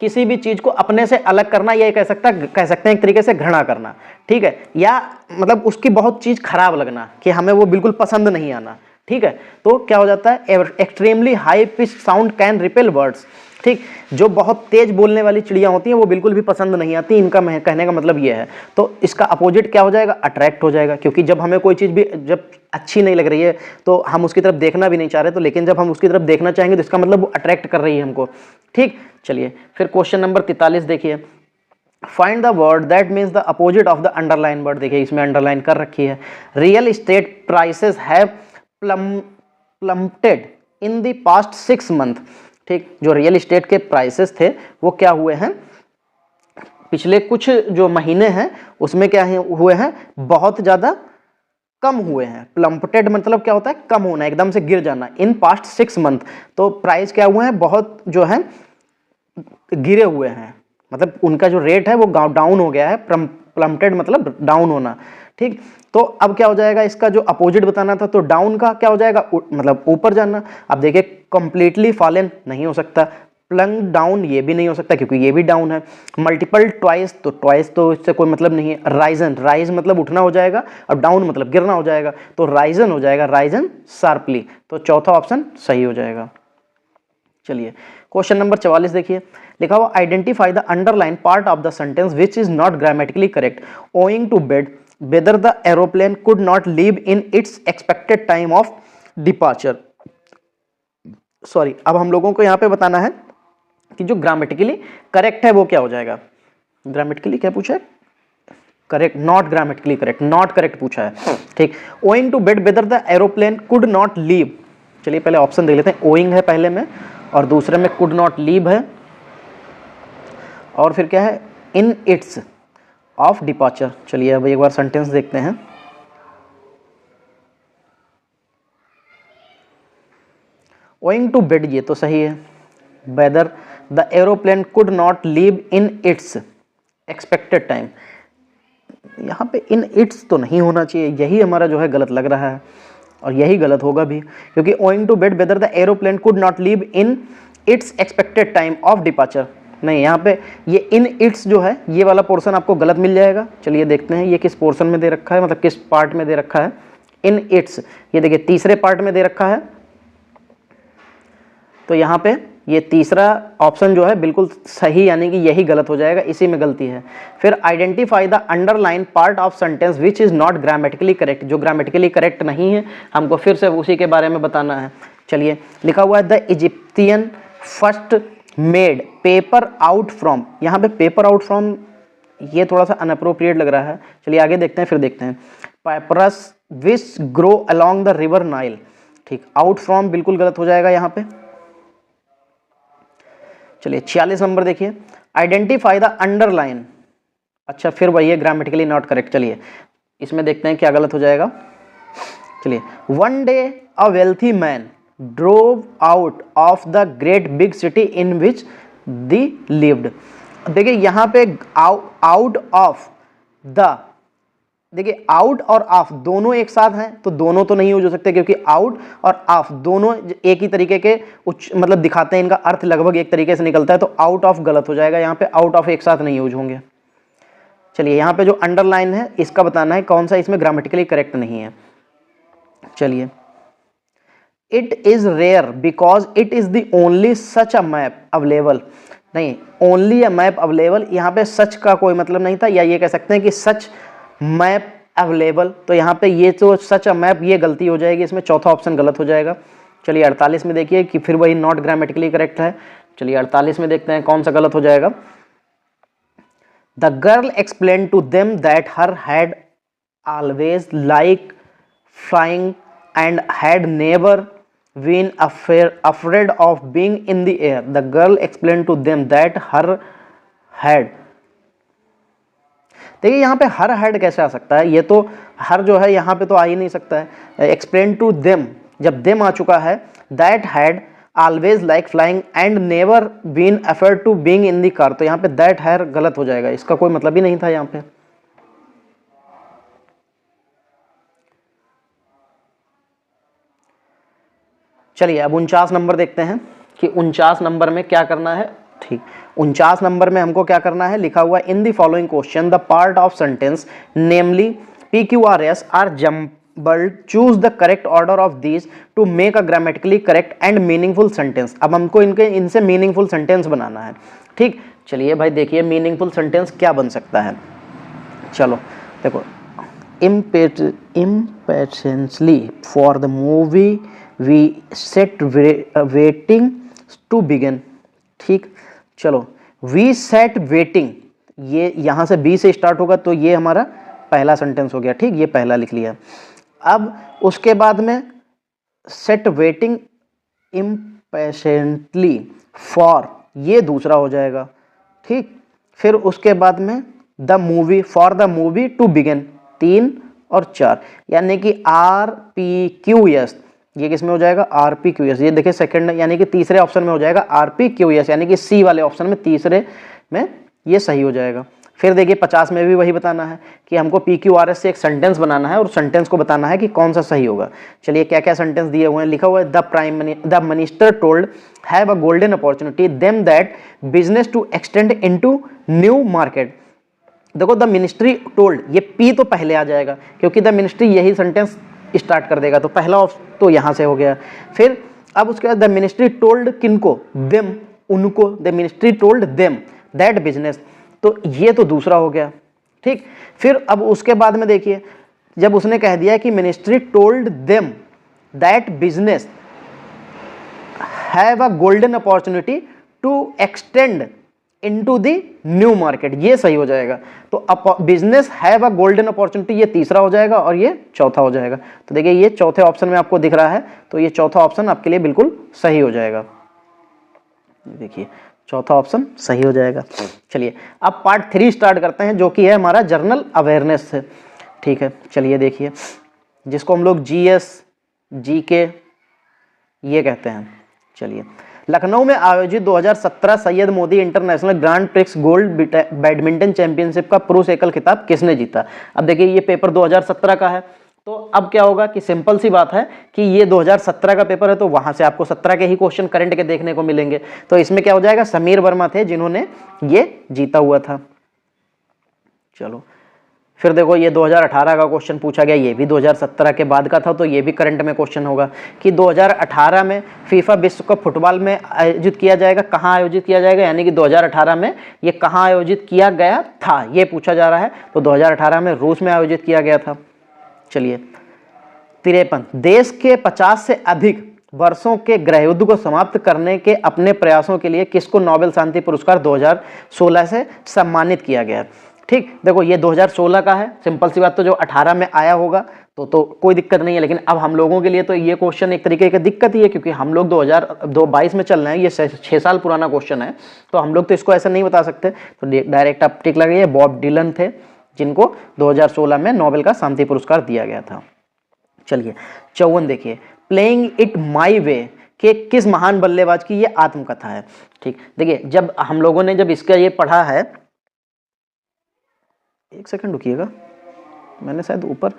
किसी भी चीज को अपने से अलग करना, या कह सकते हैं एक तरीके से घृणा करना। ठीक है, या मतलब उसकी बहुत चीज खराब लगना, कि हमें वो बिल्कुल पसंद नहीं आना। ठीक है, तो क्या हो जाता है, extremely high pitch sound can repel words. ठीक, जो बहुत तेज बोलने वाली चिड़ियां होती हैं वो बिल्कुल भी पसंद नहीं आती, इनका कहने का मतलब ये है। तो इसका अपोजिट क्या हो जाएगा, अट्रैक्ट हो जाएगा, क्योंकि जब हमें कोई चीज़ भी जब अच्छी नहीं लग रही है तो हम उसकी तरफ देखना भी नहीं चाह रहे, तो लेकिन जब हम उसकी तरफ देखना चाहेंगे तो इसका मतलब वो अट्रैक्ट कर रही है हमको। ठीक, चलिए फिर क्वेश्चन नंबर 43 देखिए, find the word that means the opposite of the underline word. देखिए इसमें अंडरलाइन कर रखी है, real estate prices have plummeted in the past 6 month. ठीक, जो रियल एस्टेट के प्राइसेस थे वो क्या हुए हैं, पिछले कुछ जो महीने हैं उसमें क्या हुए हैं, बहुत ज़्यादा कम हुए हैं। प्लम्प्टेड मतलब क्या होता है, कम होना, एकदम से गिर जाना। इन पास्ट 6 मंथ, तो प्राइस क्या हुए हैं, बहुत जो है गिरे हुए हैं, मतलब उनका जो रेट है वो डाउन हो गया है। प्लम्प्टेड मतलब डाउन होना। ठीक, तो अब क्या हो जाएगा, इसका जो अपोजिट बताना था, तो डाउन का क्या हो जाएगा, मतलब ऊपर जाना। अब देखिए कंप्लीटली फॉलन नहीं हो सकता, प्लंग डाउन ये भी नहीं हो सकता क्योंकि ये भी डाउन है। मल्टीपल ट्वाइस, तो ट्वाइस तो इससे कोई मतलब नहीं है। राइजन, राइज मतलब उठना हो जाएगा और डाउन मतलब गिरना हो जाएगा, तो राइजन हो जाएगा, राइजन शार्पली, तो चौथा ऑप्शन सही हो जाएगा। चलिए क्वेश्चन नंबर 44 देखिए, लिखा हुआ identify the underline part of the sentence which is not grammatically correct owing to bad whether the aeroplane could not leave in its expected time of departure। Sorry, अब हम लोगों को यहां पे बताना है कि जो ग्रामेटिकली करेक्ट है वो क्या हो जाएगा। ग्रामेटिकली क्या पूछा है? Correct, not grammatically correct, not correct पूछा है, ठीक। Owing to bad weather the aeroplane could not leave, चलिए पहले ऑप्शन देख लेते हैं। ओइंग है पहले में और दूसरे में कुड नॉट लीव है और फिर क्या है, इन इट्स ऑफ डिपार्चर। चलिए अब एक बार सेंटेंस देखते हैं। ओइंग टू बेड ये तो सही है। Weather the aeroplane could not leave in its expected time, यहाँ पे इन इट्स तो नहीं होना चाहिए, यही हमारा जो है गलत लग रहा है और यही गलत होगा भी, क्योंकि owing to bad weather the aeroplane could not leave in its expected time of departure, नहीं, यहाँ पे ये इन इट्स जो है ये वाला पोर्शन आपको गलत मिल जाएगा। चलिए देखते हैं ये किस पोर्शन में दे रखा है, मतलब किस पार्ट में दे रखा है। इन इट्स, ये देखिए तीसरे पार्ट में दे रखा है, तो यहाँ पे ये तीसरा ऑप्शन जो है बिल्कुल सही, यानी कि यही गलत हो जाएगा, इसी में गलती है। फिर identify the underline part of sentence which is not grammatically correct, जो ग्रामेटिकली करेक्ट नहीं है हमको फिर से उसी के बारे में बताना है। चलिए लिखा हुआ है the Egyptian first made paper out from, यहाँ पे पेपर आउट फ्रॉम ये थोड़ा सा अनअप्रोप्रिएट लग रहा है। चलिए आगे देखते हैं, फिर देखते हैं। Papyrus which grow along the river Nile, ठीक, आउट फ्रॉम बिल्कुल गलत हो जाएगा यहाँ पे। चलिए 46 नंबर देखिए, आइडेंटिफाई द अंडरलाइन, अच्छा फिर वही है ग्रामेटिकली नॉट करेक्ट। चलिए इसमें देखते हैं क्या गलत हो जाएगा। चलिए one day a wealthy man drove out of the great big city in which the lived, देखिए यहाँ पे आउट ऑफ द, देखिए आउट और ऑफ दोनों एक साथ हैं तो दोनों तो नहीं हो सकते, क्योंकि आउट और ऑफ दोनों एक ही तरीके के मतलब दिखाते हैं, इनका अर्थ लगभग एक तरीके से निकलता है, तो आउट ऑफ गलत हो जाएगा, यहाँ पे आउट ऑफ एक साथ नहीं यूज होंगे। चलिए यहाँ पे जो अंडरलाइन है इसका बताना है कौन सा इसमें ग्रामेटिकली करेक्ट नहीं है। चलिए it is rare because it is the only such a map available, नहीं, ओनली अ मैप अवेलेबल, यहाँ पे सच का कोई मतलब नहीं था, या ये कह सकते हैं कि सच मैप अवेलेबल, तो यहाँ पे ये तो सच अ मैप ये गलती हो जाएगी, इसमें चौथा ऑप्शन गलत हो जाएगा। चलिए 48 में देखिए कि फिर वही नॉट ग्रामेटिकली करेक्ट है। चलिए 48 में देखते हैं कौन सा गलत हो जाएगा। The girl explain to them that her had always like flying and had never been afraid of being in the air, the girl explained to them that her had, देखिए यहाँ पे हर हैड कैसे आ सकता है, ये तो हर जो है यहाँ पे तो आ ही नहीं सकता है। एक्सप्लेन टू देम, जब देम आ चुका है, that had always like flying and never been afraid to being in the car, तो यहाँ पे दैट हैड गलत हो जाएगा, इसका कोई मतलब ही नहीं था यहाँ पे। चलिए अब 49 नंबर देखते हैं कि 49 नंबर में क्या करना है। ठीक, 49 नंबर में हमको क्या करना है, लिखा हुआ in the following question the part of sentence namely PQRS are jumbled, choose the correct order of these to make a grammatically correct and meaningful sentence. अब हमको इनसे मीनिंगफुल सेंटेंस बनाना है। ठीक, चलिए भाई देखिए मीनिंगफुल सेंटेंस क्या बन सकता है। चलो देखो, impatiently for the movie we set waiting to begin। ठीक, चलो we set waiting, ये यहाँ से बी से स्टार्ट होगा तो ये हमारा पहला सेंटेंस हो गया। ठीक, ये पहला लिख लिया। अब उसके बाद में set waiting impatiently for, ये दूसरा हो जाएगा। ठीक, फिर उसके बाद में the movie, for the movie two begin, 3 और 4, यानी कि RPQS, ये किस में हो जाएगा, RPQS, ये देखिए सेकंड यानी कि तीसरे ऑप्शन में हो जाएगा RPQS, यानी कि सी वाले ऑप्शन में तीसरे में ये सही हो जाएगा। फिर देखिए 50 में भी वही बताना है कि हमको PQRS से एक सेंटेंस बनाना है और सेंटेंस को बताना है कि कौन सा सही होगा। चलिए क्या क्या सेंटेंस दिए हुए हैं, लिखा हुआ है the minister told have a golden opportunity them that business to extend into new market. देखो द मिनिस्ट्री टोल्ड, ये पी तो पहले आ जाएगा क्योंकि द मिनिस्ट्री यही सेंटेंस स्टार्ट कर देगा, तो पहला ऑप्शन तो यहाँ से हो गया। फिर अब उसके बाद द मिनिस्ट्री टोल्ड किनको, देम, उनको, the ministry told them that business, तो ये तो दूसरा हो गया। ठीक, फिर अब उसके बाद में देखिए जब उसने कह दिया कि ministry told them that business have a golden opportunity to extend into the new market, ये सही हो जाएगा। तो business have a golden opportunity ये तीसरा हो जाएगा और ये चौथा हो जाएगा। तो देखिए ये चौथे ऑप्शन में आपको दिख रहा है, तो ये चौथा ऑप्शन आपके लिए बिल्कुल सही हो जाएगा। देखिए चौथा ऑप्शन सही हो जाएगा। चलिए अब पार्ट 3 स्टार्ट करते हैं जो कि है हमारा जनरल अवेयरनेस से। ठीक है, चलिए देखिए जिसको हम लोग GS GK ये कहते हैं। चलिए, लखनऊ में आयोजित 2017 Syed Modi international grand prix gold badminton championship का पुरुष एकल खिताब किसने जीता। अब देखिए ये पेपर 2017 का है, तो अब क्या होगा कि सिंपल सी बात है कि ये 2017 का पेपर है, तो वहां से आपको 17 के ही क्वेश्चन करंट के देखने को मिलेंगे। तो इसमें क्या हो जाएगा, समीर वर्मा थे जिन्होंने ये जीता हुआ था। चलो फिर देखो ये 2018 का क्वेश्चन पूछा गया, ये भी 2017 के बाद का था, तो ये भी करंट में क्वेश्चन होगा कि 2018 में फीफा विश्व कप फुटबॉल में आयोजित किया जाएगा, कहाँ आयोजित किया जाएगा, यानी कि 2018 में ये कहाँ आयोजित किया गया था ये पूछा जा रहा है। तो 2018 में रूस में आयोजित किया गया था। चलिए 53, देश के 50 से अधिक वर्षों के गृहयुद्ध को समाप्त करने के अपने प्रयासों के लिए किसको नोबेल शांति पुरस्कार 2016 से सम्मानित किया गया। ठीक, देखो ये 2016 का है, सिंपल सी बात, तो जो 18 में आया होगा तो कोई दिक्कत नहीं है, लेकिन अब हम लोगों के लिए तो ये क्वेश्चन एक तरीके की दिक्कत ही है क्योंकि हम लोग 2022 में चल रहे हैं, ये 6 साल पुराना क्वेश्चन है, तो हम लोग तो इसको ऐसा नहीं बता सकते। तो डायरेक्ट आप टिक लगाइए, बॉब डिलन थे जिनको 2016 में नोबेल का शांति पुरस्कार दिया गया था। चलिए 54 देखिए, प्लेइंग इट माई वे के किस महान बल्लेबाज की ये आत्मकथा है। ठीक, देखिए जब हम लोगों ने जब इसका ये पढ़ा है, एक सेकंड रुकिएगा, मैंने शायद ऊपर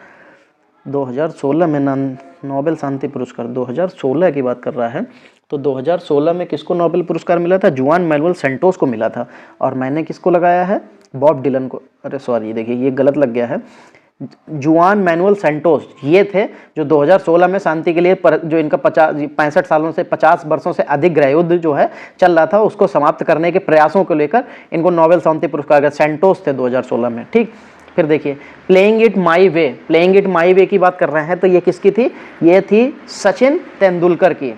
2016 में नोबेल शांति पुरस्कार 2016 की बात कर रहा है, तो 2016 में किसको नोबेल पुरस्कार मिला था, जुआन मैनुअल सेंटोस को मिला था, और मैंने किसको लगाया है, बॉब डिलन को। अरे सॉरी, देखिए ये गलत लग गया है, जुआन मैनुअल सेंटोस ये थे जो 2016 में शांति के लिए जो इनका 65 सालों से 50 वर्षों से अधिक गृहयुद्ध जो है चल रहा था उसको समाप्त करने के प्रयासों को लेकर इनको नोबेल शांति पुरस्कार सेंटोस थे 2016 में। ठीक, फिर देखिए playing it my way, playing it my way की बात कर रहे हैं, तो ये किसकी थी, ये थी सचिन तेंदुलकर की।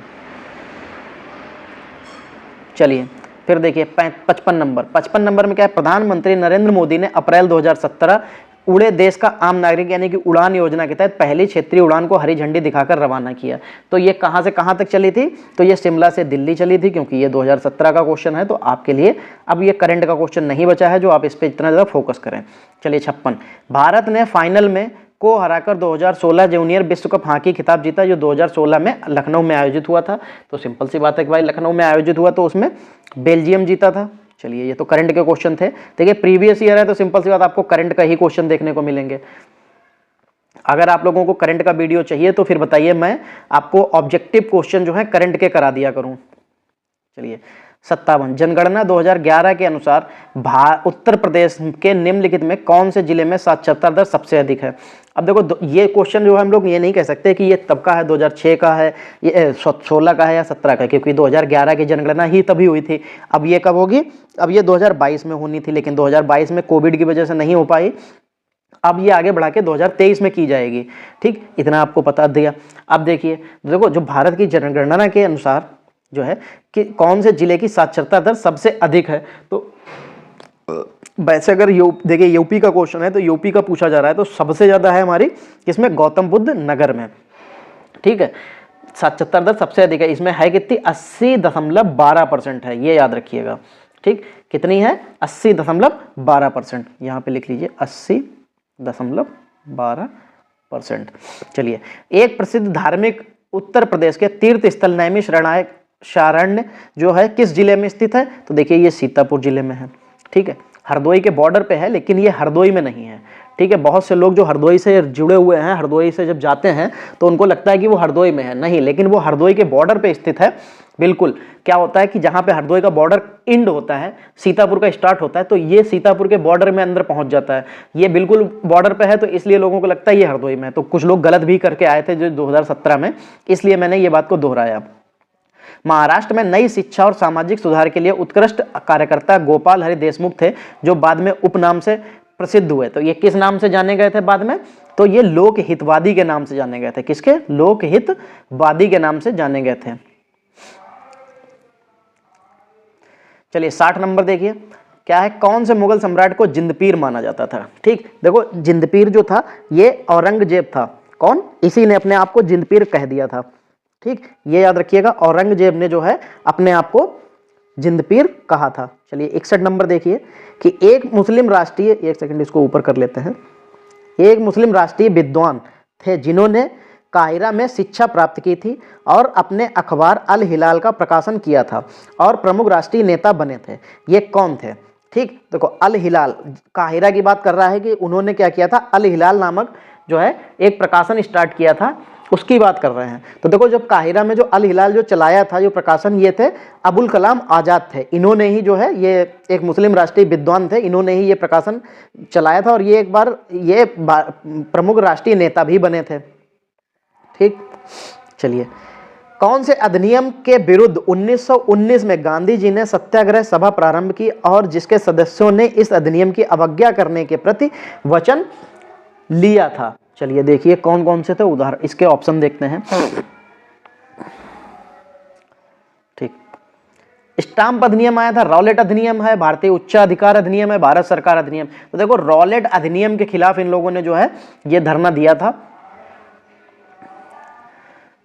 चलिए फिर देखिए 55 नंबर में क्या है, प्रधानमंत्री नरेंद्र मोदी ने अप्रैल 2017 उड़े देश का आम नागरिक यानी कि उड़ान योजना के तहत पहली क्षेत्रीय उड़ान को हरी झंडी दिखाकर रवाना किया। तो ये कहां से कहां तक चली थी, तो ये शिमला से दिल्ली चली थी, क्योंकि ये 2017 का क्वेश्चन है, तो आपके लिए अब ये करंट का क्वेश्चन नहीं बचा है जो आप इस पे इतना ज़्यादा फोकस करें। चलिए 56, भारत ने फाइनल में को हराकर 2016 जूनियर विश्व कप हॉकी खिताब जीता जो 2016 में लखनऊ में आयोजित हुआ था। तो सिंपल सी बात है कि भाई लखनऊ में आयोजित हुआ तो उसमें बेल्जियम जीता था। चलिए ये तो करंट के क्वेश्चन थे। देखिए प्रीवियस ईयर है तो सिंपल सी बात आपको करंट का ही क्वेश्चन देखने को मिलेंगे। अगर आप लोगों को करंट का वीडियो चाहिए तो फिर बताइए, मैं आपको ऑब्जेक्टिव क्वेश्चन जो है करंट के करा दिया करूं। चलिए 57, जनगणना 2011 के अनुसार उत्तर प्रदेश के निम्नलिखित में कौन से जिले में साक्षरता दर सबसे अधिक है। अब देखो ये क्वेश्चन जो है हम लोग ये नहीं कह सकते कि ये तब का है, 2006 का है, ये 16 का है या 17 का, क्योंकि 2011 की जनगणना ही तभी हुई थी। अब ये कब होगी, अब ये 2022 में होनी थी, लेकिन 2022 में कोविड की वजह से नहीं हो पाई। अब ये आगे बढ़ा के 2023 में की जाएगी। ठीक, इतना आपको बता दिया। अब देखिए देखो जो भारत की जनगणना के अनुसार जो है कि कौन से जिले की साक्षरता दर सबसे अधिक है, तो वैसे अगर देखिए यूपी का क्वेश्चन है तो यूपी का पूछा जा रहा है, तो सबसे ज्यादा है हमारी किसमें, गौतम बुद्ध नगर में। ठीक है, साक्षरता दर सबसे अधिक है, इसमें है कितनी, 80.12% है, ये याद रखिएगा। ठीक, कितनी है, 80.12%, यहाँ पे लिख लीजिए 80.12%। चलिए एक प्रसिद्ध धार्मिक उत्तर प्रदेश के तीर्थ स्थल नैमिषारण्य जो है किस जिले में स्थित है, तो देखिए ये सीतापुर जिले में है। ठीक है, हरदोई के बॉर्डर पे है, लेकिन ये हरदोई में नहीं है, ठीक है। बहुत से लोग जो हरदोई से जुड़े हुए हैं, हरदोई से जब जाते हैं तो उनको लगता है कि वो हरदोई में है, नहीं, लेकिन वो हरदोई के बॉर्डर पे स्थित है। बिल्कुल, क्या होता है कि जहां पे हरदोई का बॉर्डर एंड होता है, सीतापुर का स्टार्ट होता है, तो ये सीतापुर के बॉर्डर में अंदर पहुंच जाता है। ये बिल्कुल बॉर्डर पे है, तो इसलिए लोगों को लगता है ये हरदोई में है। तो कुछ लोग गलत भी करके आए थे जो 2017 में, इसलिए मैंने ये बात को दोहराया। महाराष्ट्र में नई शिक्षा और सामाजिक सुधार के लिए उत्कृष्ट कार्यकर्ता गोपाल हरि देशमुख थे, जो बाद में उपनाम से प्रसिद्ध हुए। तो ये किस नाम से जाने गए थे बाद में? तो ये लोक हितवादी के नाम से जाने गए थे। किसके? लोक हितवादी के नाम से जाने गए थे। चलिए 60 नंबर देखिए, क्या है? कौन से मुगल सम्राट को जिंदपीर माना जाता था? ठीक, देखो जिंदपीर जो था ये औरंगजेब था। कौन? इसी ने अपने आप को जिंदपीर कह दिया था। ठीक, ये याद रखिएगा, औरंगजेब ने जो है अपने आप को जिंदपीर कहा था। चलिए 61 नंबर देखिए कि एक मुस्लिम राष्ट्रीय, एक सेकंड इसको ऊपर कर लेते हैं, एक मुस्लिम राष्ट्रीय विद्वान थे जिन्होंने काहिरा में शिक्षा प्राप्त की थी और अपने अखबार अल हिलाल का प्रकाशन किया था और प्रमुख राष्ट्रीय नेता बने थे। ये कौन थे? ठीक, देखो अल हिलाल, काहिरा की बात कर रहा है कि उन्होंने क्या किया था, अल हिलाल नामक जो है एक प्रकाशन स्टार्ट किया था, उसकी बात कर रहे हैं। तो देखो जब काहिरा में जो अल हिलाल जो चलाया था, जो प्रकाशन, ये थे अबुल कलाम आज़ाद थे। इन्होंने ही जो है, ये एक मुस्लिम राष्ट्रीय विद्वान थे, इन्होंने ही ये प्रकाशन चलाया था और ये एक बार ये प्रमुख राष्ट्रीय नेता भी बने थे। ठीक, चलिए कौन से अधिनियम के विरुद्ध 1919 में गांधी जी ने सत्याग्रह सभा प्रारंभ की और जिसके सदस्यों ने इस अधिनियम की अवज्ञा करने के प्रति वचन लिया था? चलिए देखिए कौन कौन से थे, उदाहरण इसके ऑप्शन देखते हैं। ठीक, स्टाम्प अधिनियम आया था, रॉलेट अधिनियम है, भारतीय उच्चाधिकार अधिनियम है, भारत सरकार अधिनियम। तो देखो रॉलेट अधिनियम के खिलाफ इन लोगों ने जो है ये धरना दिया था।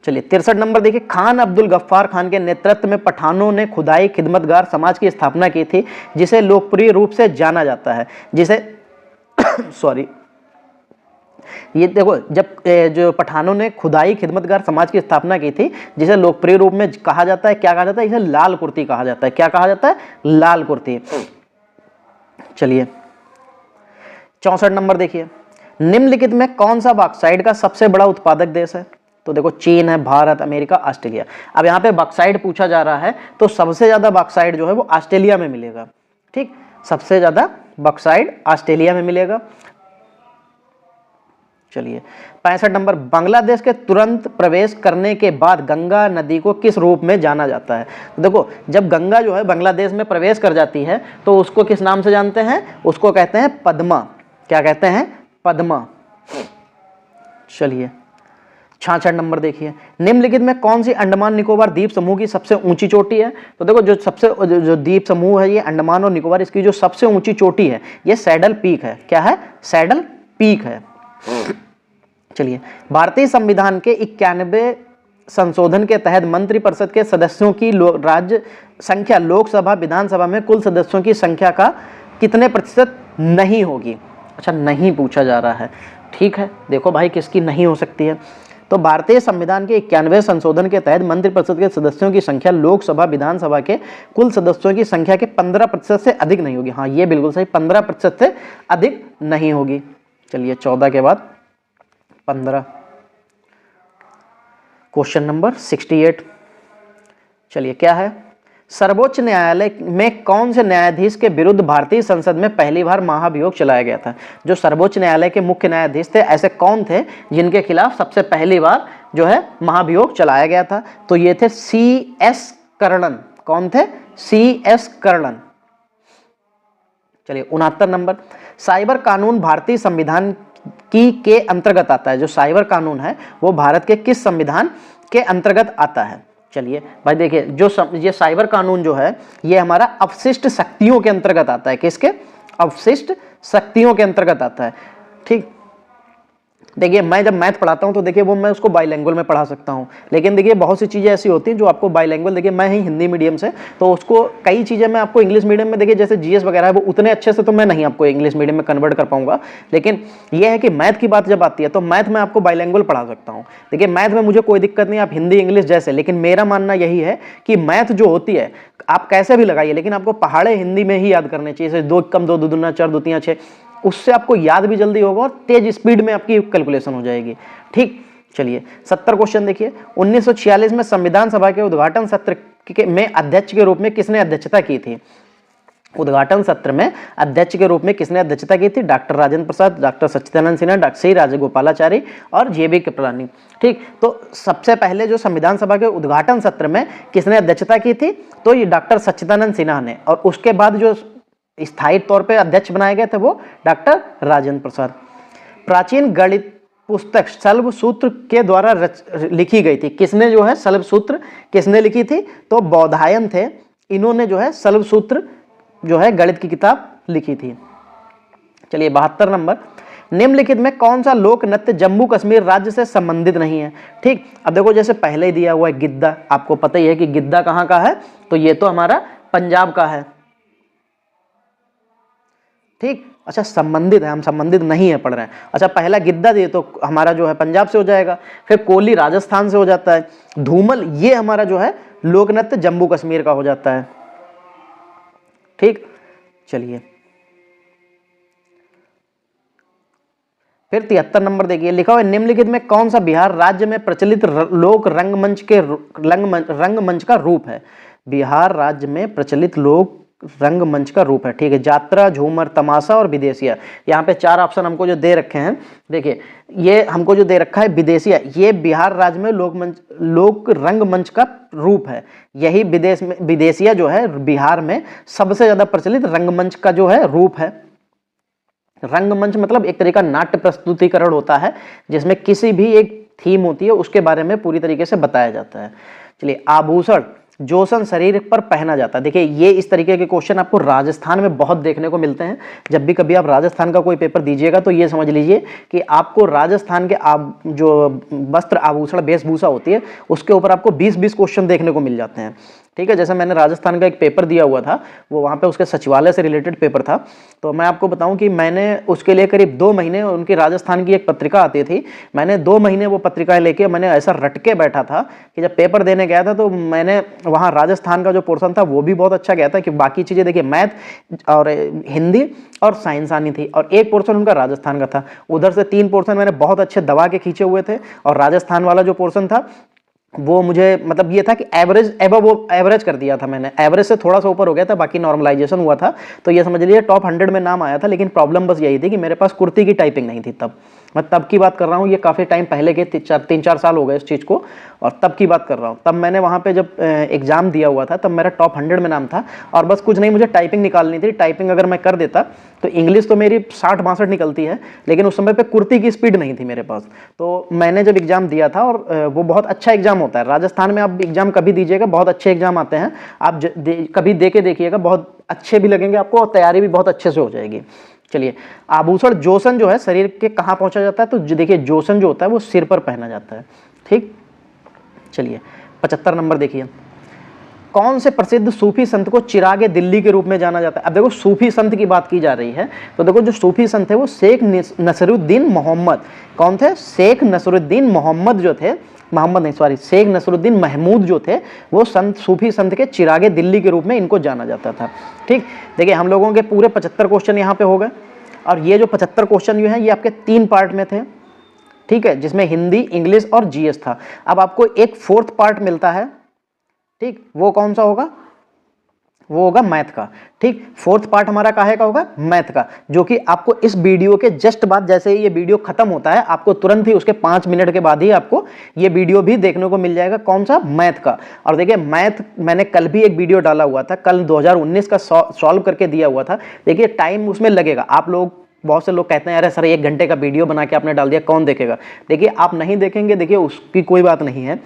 चलिए 63 नंबर देखिए, खान अब्दुल गफ्फार खान के नेतृत्व में पठानों ने खुदाई खिदमतगार समाज की स्थापना की थी, जिसे लोकप्रिय रूप से जाना जाता है, जिसे सॉरी, ये देखो जब जो पठानों ने खुदाई खिदमतगार समाज की स्थापना की थी, जिसे लोकप्रिय रूप में कहा जाता है, क्या कहा जाता है? इसे लाल कुर्ती कहा जाता है। क्या कहा जाता है? लाल कुर्ती। चलिए 64 नंबर देखिए, निम्नलिखित में कौन सा बॉक्साइट का सबसे बड़ा उत्पादक देश है? तो देखो चीन है, भारत, अमेरिका, ऑस्ट्रेलिया। अब यहाँ पे बॉक्साइट पूछा जा रहा है, तो सबसे ज्यादा बॉक्साइट जो है वो ऑस्ट्रेलिया में मिलेगा। ठीक, सबसे ज्यादा बॉक्साइट ऑस्ट्रेलिया में मिलेगा। चलिए 65 नंबर, बांग्लादेश के तुरंत प्रवेश करने के बाद गंगा नदी को किस रूप में जाना जाता है? तो देखो जब गंगा जो है बांग्लादेश में प्रवेश कर जाती है तो उसको किस नाम से जानते हैं? उसको कहते हैं पद्मा। क्या कहते हैं? पद्मा। चलिए 66 नंबर देखिए, निम्नलिखित में कौन सी अंडमान निकोबार द्वीप समूह की सबसे ऊंची चोटी है? तो देखो जो द्वीप समूह है ये अंडमान और निकोबार, इसकी जो सबसे ऊंची चोटी है ये सैडल पीक है। क्या है? सैडल पीक है। चलिए, भारतीय संविधान के 91 संशोधन के तहत मंत्रिपरिषद के सदस्यों की राज्य संख्या लोकसभा विधानसभा में कुल सदस्यों की संख्या का कितने प्रतिशत नहीं होगी? अच्छा, नहीं पूछा जा रहा है। ठीक है, देखो भाई किसकी नहीं हो सकती है। तो भारतीय संविधान के 91 संशोधन के तहत मंत्रिपरिषद के सदस्यों की संख्या लोकसभा विधानसभा के कुल सदस्यों की संख्या के 15% से अधिक नहीं होगी। हाँ, ये बिल्कुल सही, 15% से अधिक नहीं होगी। चलिए 14 के बाद 15, क्वेश्चन नंबर 68। चलिए क्या है? सर्वोच्च न्यायालय में कौन से न्यायाधीश के विरुद्ध भारतीय संसद में पहली बार महाभियोग चलाया गया था? जो सर्वोच्च न्यायालय के मुख्य न्यायाधीश थे, ऐसे कौन थे जिनके खिलाफ सबसे पहली बार जो है महाभियोग चलाया गया था? तो ये थे CS कर्णन। कौन थे? CS कर्णन। चलिए 69 नंबर, साइबर कानून भारतीय संविधान के अंतर्गत आता है। जो साइबर कानून है वो भारत के किस संविधान के अंतर्गत आता है? चलिए भाई देखिए, ये साइबर कानून जो है ये हमारा अपशिष्ट शक्तियों के अंतर्गत आता है। किसके? अपशिष्ट शक्तियों के अंतर्गत आता है। ठीक, देखिए मैं जब मैथ पढ़ाता हूँ तो देखिए वो मैं उसको बाइलैंग्वेज में पढ़ा सकता हूँ, लेकिन देखिए बहुत सी चीज़ें ऐसी होती हैं जो आपको बाइलैंग्वेज, देखिए मैं ही हिंदी मीडियम से, तो उसको कई चीज़ें मैं आपको इंग्लिश मीडियम में, देखिए जैसे जीएस वगैरह है वो उतने अच्छे से तो मैं नहीं आपको इंग्लिश मीडियम में कन्वर्ट कर पाऊंगा, लेकिन ये है कि मैथ की बात जब आती है तो मैथ में आपको बाइलैंग्वेज पढ़ा सकता हूँ। देखिए मैथ में मुझे कोई दिक्कत नहीं, आप हिंदी इंग्लिश जैसे, लेकिन मेरा मानना यही है कि मैथ जो होती है आप कैसे भी लगाइए, लेकिन आपको पहाड़े हिंदी में ही याद करने चाहिए, जैसे 2 कम 2 2 दूना 4 2 3 6, उससे आपको याद भी जल्दी होगा और तेज स्पीड में आपकी कैलकुलेशन हो जाएगी। ठीक, चलिए 70 क्वेश्चन देखिए। 1946 में संविधान सभा के उद्घाटन सत्र में अध्यक्ष के रूप में किसने अध्यक्षता की थी? उद्घाटन सत्र में अध्यक्ष के रूप में किसने अध्यक्षता की थी? डॉक्टर राजेंद्र प्रसाद, डॉक्टर सच्चिदानंद सिन्हा, डॉक्टर सी राजगोपालाचारी और जेबी कृपलानी। ठीक, तो सबसे पहले जो संविधान सभा के उद्घाटन सत्र में किसने अध्यक्षता की थी? तो ये डॉक्टर सच्चिदानंद सिन्हा ने, और उसके बाद जो स्थायी तौर पे अध्यक्ष बनाए गए थे वो डॉक्टर राजेंद्र प्रसाद। प्राचीन गणित पुस्तक शल्भ सूत्र के द्वारा लिखी गई थी, किसने जो है शल्भ सूत्र किसने लिखी थी? तो बौधायन थे, इन्होंने जो है शल्भ सूत्र जो है गणित की किताब लिखी थी। चलिए 72 नंबर, निम्नलिखित में कौन सा लोक नृत्य जम्मू कश्मीर राज्य से संबंधित नहीं है? ठीक, अब देखो जैसे पहले ही दिया हुआ है गिद्दा, आपको पता ही है कि गिद्दा कहाँ का है, तो ये तो हमारा पंजाब का है। ठीक, अच्छा संबंधित है, हम संबंधित नहीं है पढ़ रहे हैं। अच्छा पहला गिद्दा दिए तो हमारा जो है पंजाब से हो जाएगा, फिर कोली राजस्थान से हो जाता है, धूमल ये हमारा जो है लोक नृत्य जम्मू कश्मीर का हो जाता है। ठीक, चलिए फिर 73 नंबर देखिए, लिखा हुआ है निम्नलिखित में कौन सा बिहार राज्य में प्रचलित लोक रंगमंच का रूप है? बिहार राज्य में प्रचलित लोक रंगमंच का रूप है। ठीक है, जात्रा, झूमर, तमाशा और विदेशिया। यहाँ पे 4 ऑप्शन हमको जो दे रखे हैं, देखिए ये हमको जो दे रखा है विदेशिया, ये बिहार राज्य में लोक रंगमंच का रूप है। यही विदेश में विदेशिया जो है बिहार में सबसे ज्यादा प्रचलित रंगमंच का जो है रूप है। रंगमंच मतलब एक तरीका नाट्य प्रस्तुतिकरण होता है जिसमें किसी भी एक थीम होती है उसके बारे में पूरी तरीके से बताया जाता है। चलिए आभूषण जोसन शरीर पर पहना जाता है। देखिए ये इस तरीके के क्वेश्चन आपको राजस्थान में बहुत देखने को मिलते हैं। जब भी कभी आप राजस्थान का कोई पेपर दीजिएगा तो ये समझ लीजिए कि आपको राजस्थान के जो वस्त्र आभूषण वेशभूषा होती है उसके ऊपर आपको 20-20 क्वेश्चन देखने को मिल जाते हैं। ठीक है, जैसे मैंने राजस्थान का एक पेपर दिया हुआ था, वो वहाँ पे उसके सचिवालय से रिलेटेड पेपर था, तो मैं आपको बताऊं कि मैंने उसके लिए करीब 2 महीने, उनकी राजस्थान की एक पत्रिका आती थी, मैंने 2 महीने वो पत्रिकाएं लेके मैंने ऐसा रटके बैठा था कि जब पेपर देने गया था तो मैंने वहाँ राजस्थान का जो पोर्सन था वो भी बहुत अच्छा गया था कि बाकी चीज़ें देखिए मैथ और हिंदी और साइंस आनी थी, और एक पोर्सन उनका राजस्थान का था। उधर से 3 पोर्सन मैंने बहुत अच्छे दबा के खींचे हुए थे, और राजस्थान वाला जो पोर्सन था वो मुझे मतलब ये था कि एवरेज कर दिया था मैंने, एवरेज से थोड़ा सा ऊपर हो गया था, बाकी नॉर्मलाइजेशन हुआ था, तो ये समझ लीजिए टॉप 100 में नाम आया था। लेकिन प्रॉब्लम बस यही थी कि मेरे पास कुर्ती की टाइपिंग नहीं थी तब, मैं तब की बात कर रहा हूँ, ये काफ़ी टाइम पहले के 3-4 साल हो गए इस चीज़ को, और तब की बात कर रहा हूँ। तब मैंने वहाँ पे जब एग्जाम दिया हुआ था तब मेरा टॉप 100 में नाम था, और बस कुछ नहीं मुझे टाइपिंग निकालनी थी। टाइपिंग अगर मैं कर देता तो इंग्लिश तो मेरी 60-62 निकलती है, लेकिन उस समय पे कुर्ती की स्पीड नहीं थी मेरे पास। तो मैंने जब एग्जाम दिया था, और वो बहुत अच्छा एग्जाम होता है राजस्थान में, आप एग्जाम कभी दीजिएगा, बहुत अच्छे एग्जाम आते हैं, आप कभी दे के देखिएगा, बहुत अच्छे भी लगेंगे आपको और तैयारी भी बहुत अच्छे से हो जाएगी। चलिए आभूषण जोसन जो है शरीर के कहाँ पहुंचा जाता है? तो देखिए जोसन जो होता है वो सिर पर पहना जाता है। ठीक, चलिए 75 नंबर देखिए, कौन से प्रसिद्ध सूफी संत को चिरागे दिल्ली के रूप में जाना जाता है? अब देखो सूफी संत की बात की जा रही है, तो देखो जो सूफी संत थे वो शेख नसरुद्दीन मोहम्मद, कौन थे? शेख नसरुद्दीन मोहम्मद जो थे, शेख नसरुद्दीन महमूद जो थे, वो संत सूफी संत के चिरागे दिल्ली के रूप में इनको जाना जाता था। ठीक, देखिए हम लोगों के पूरे 75 क्वेश्चन यहाँ पे हो गए, और ये जो 75 क्वेश्चन जो है ये आपके 3 पार्ट में थे। ठीक है, जिसमें हिंदी, इंग्लिश और जीएस था। अब आपको एक 4th पार्ट मिलता है, ठीक, वो कौन सा होगा? वो होगा मैथ का। ठीक, 4th पार्ट हमारा काहे का होगा? मैथ का, जो कि आपको इस वीडियो के जस्ट बाद, जैसे ये वीडियो खत्म होता है आपको तुरंत ही उसके 5 मिनट के बाद ही आपको ये वीडियो भी देखने को मिल जाएगा। कौन सा? मैथ का। और देखिए मैथ मैंने कल भी एक वीडियो डाला हुआ था, कल 2019 का सॉल्व करके दिया हुआ था। देखिए टाइम उसमें लगेगा, आप लोग बहुत से लोग कहते हैं अरे सर 1 घंटे का वीडियो बना के आपने डाल दिया, कौन देखेगा? देखिए आप नहीं देखेंगे, देखिए उसकी कोई बात नहीं है,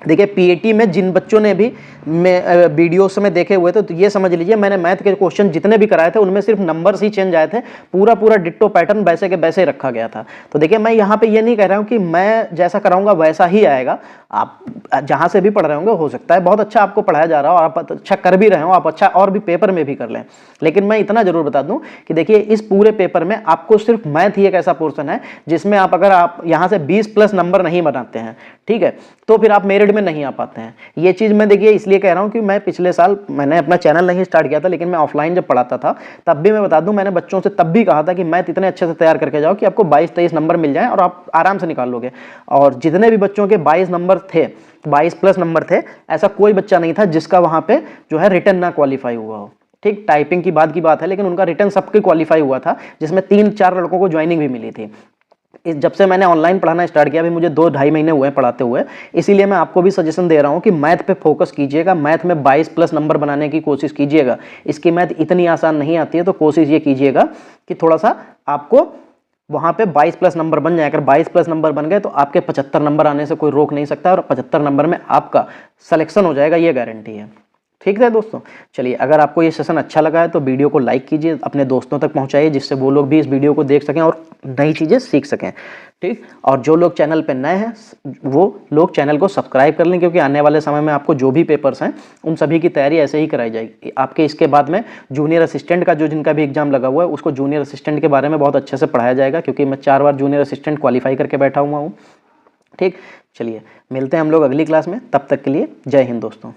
देखिए पीएटी में जिन बच्चों ने भी वीडियोस में देखे हुए थे तो ये समझ लीजिए मैंने मैथ के क्वेश्चन जितने भी कराए थे उनमें सिर्फ नंबर्स ही चेंज आए थे, पूरा पूरा डिट्टो पैटर्न वैसे के वैसे रखा गया था। तो देखिए मैं यहाँ पे ये नहीं कह रहा हूँ कि मैं जैसा कराऊंगा वैसा ही आएगा, आप जहाँ से भी पढ़ रहे होंगे हो सकता है बहुत अच्छा आपको पढ़ाया जा रहा हो और आप अच्छा कर भी रहे हो, आप अच्छा और भी पेपर में भी कर लें, लेकिन मैं इतना जरूर बता दूं कि देखिए इस पूरे पेपर में आपको सिर्फ मैथ ही एक ऐसा पोर्शन है जिसमें आप अगर आप यहाँ से 20+ नंबर नहीं बनाते हैं, ठीक है, तो फिर आप मेरिट में नहीं आ पाते हैं। ये चीज़ मैं देखिए इसलिए कह रहा हूँ कि मैं पिछले साल मैंने अपना चैनल नहीं स्टार्ट किया था, लेकिन मैं ऑफलाइन जब पढ़ाता था तब भी मैं बता दूं मैंने बच्चों से तब भी कहा था कि मैथ इतने अच्छे से तैयार करके जाओ कि आपको 22-23 नंबर मिल जाएं और आप आराम से निकाल लोगे। और जितने भी बच्चों के 22 नंबर थे, 22+ नंबर थे, ऐसा कोई बच्चा नहीं था जिसका वहाँ पे जो है रिटर्न ना क्वालिफाई हुआ हो। ठीक, टाइपिंग की बात है, लेकिन उनका रिटर्न सबके क्वालिफाई हुआ था, जिसमें 3-4 लड़कों को ज्वाइनिंग भी मिली थी। जब से मैंने ऑनलाइन पढ़ाना स्टार्ट किया, अभी मुझे 2-2.5 महीने हुए हैं पढ़ाते हुए, इसीलिए मैं आपको भी सजेशन दे रहा हूं कि मैथ पे फोकस कीजिएगा, मैथ में 22+ नंबर बनाने की कोशिश कीजिएगा। इसकी मैथ इतनी आसान नहीं आती है, तो कोशिश ये कीजिएगा कि थोड़ा सा आपको वहां पे 22+ नंबर बन जाए। अगर 22+ नंबर बन गए तो आपके 75 नंबर आने से कोई रोक नहीं सकता, और 75 नंबर में आपका सिलेक्शन हो जाएगा, ये गारंटी है। ठीक है दोस्तों, चलिए अगर आपको ये सेशन अच्छा लगा है तो वीडियो को लाइक कीजिए, अपने दोस्तों तक पहुंचाइए, जिससे वो लोग भी इस वीडियो को देख सकें और नई चीज़ें सीख सकें। ठीक, और जो लोग चैनल पे नए हैं वो लोग चैनल को सब्सक्राइब कर लें, क्योंकि आने वाले समय में आपको जो भी पेपर्स हैं उन सभी की तैयारी ऐसे ही कराई जाएगी। आपके इसके बाद में जूनियर असिस्टेंट का जो जिनका भी एग्जाम लगा हुआ है उसको जूनियर असिस्टेंट के बारे में बहुत अच्छे से पढ़ाया जाएगा, क्योंकि मैं 4 बार जूनियर असिस्टेंट क्वालिफाई करके बैठा हुआ हूँ। ठीक, चलिए मिलते हैं हम लोग अगली क्लास में, तब तक के लिए जय हिंद दोस्तों।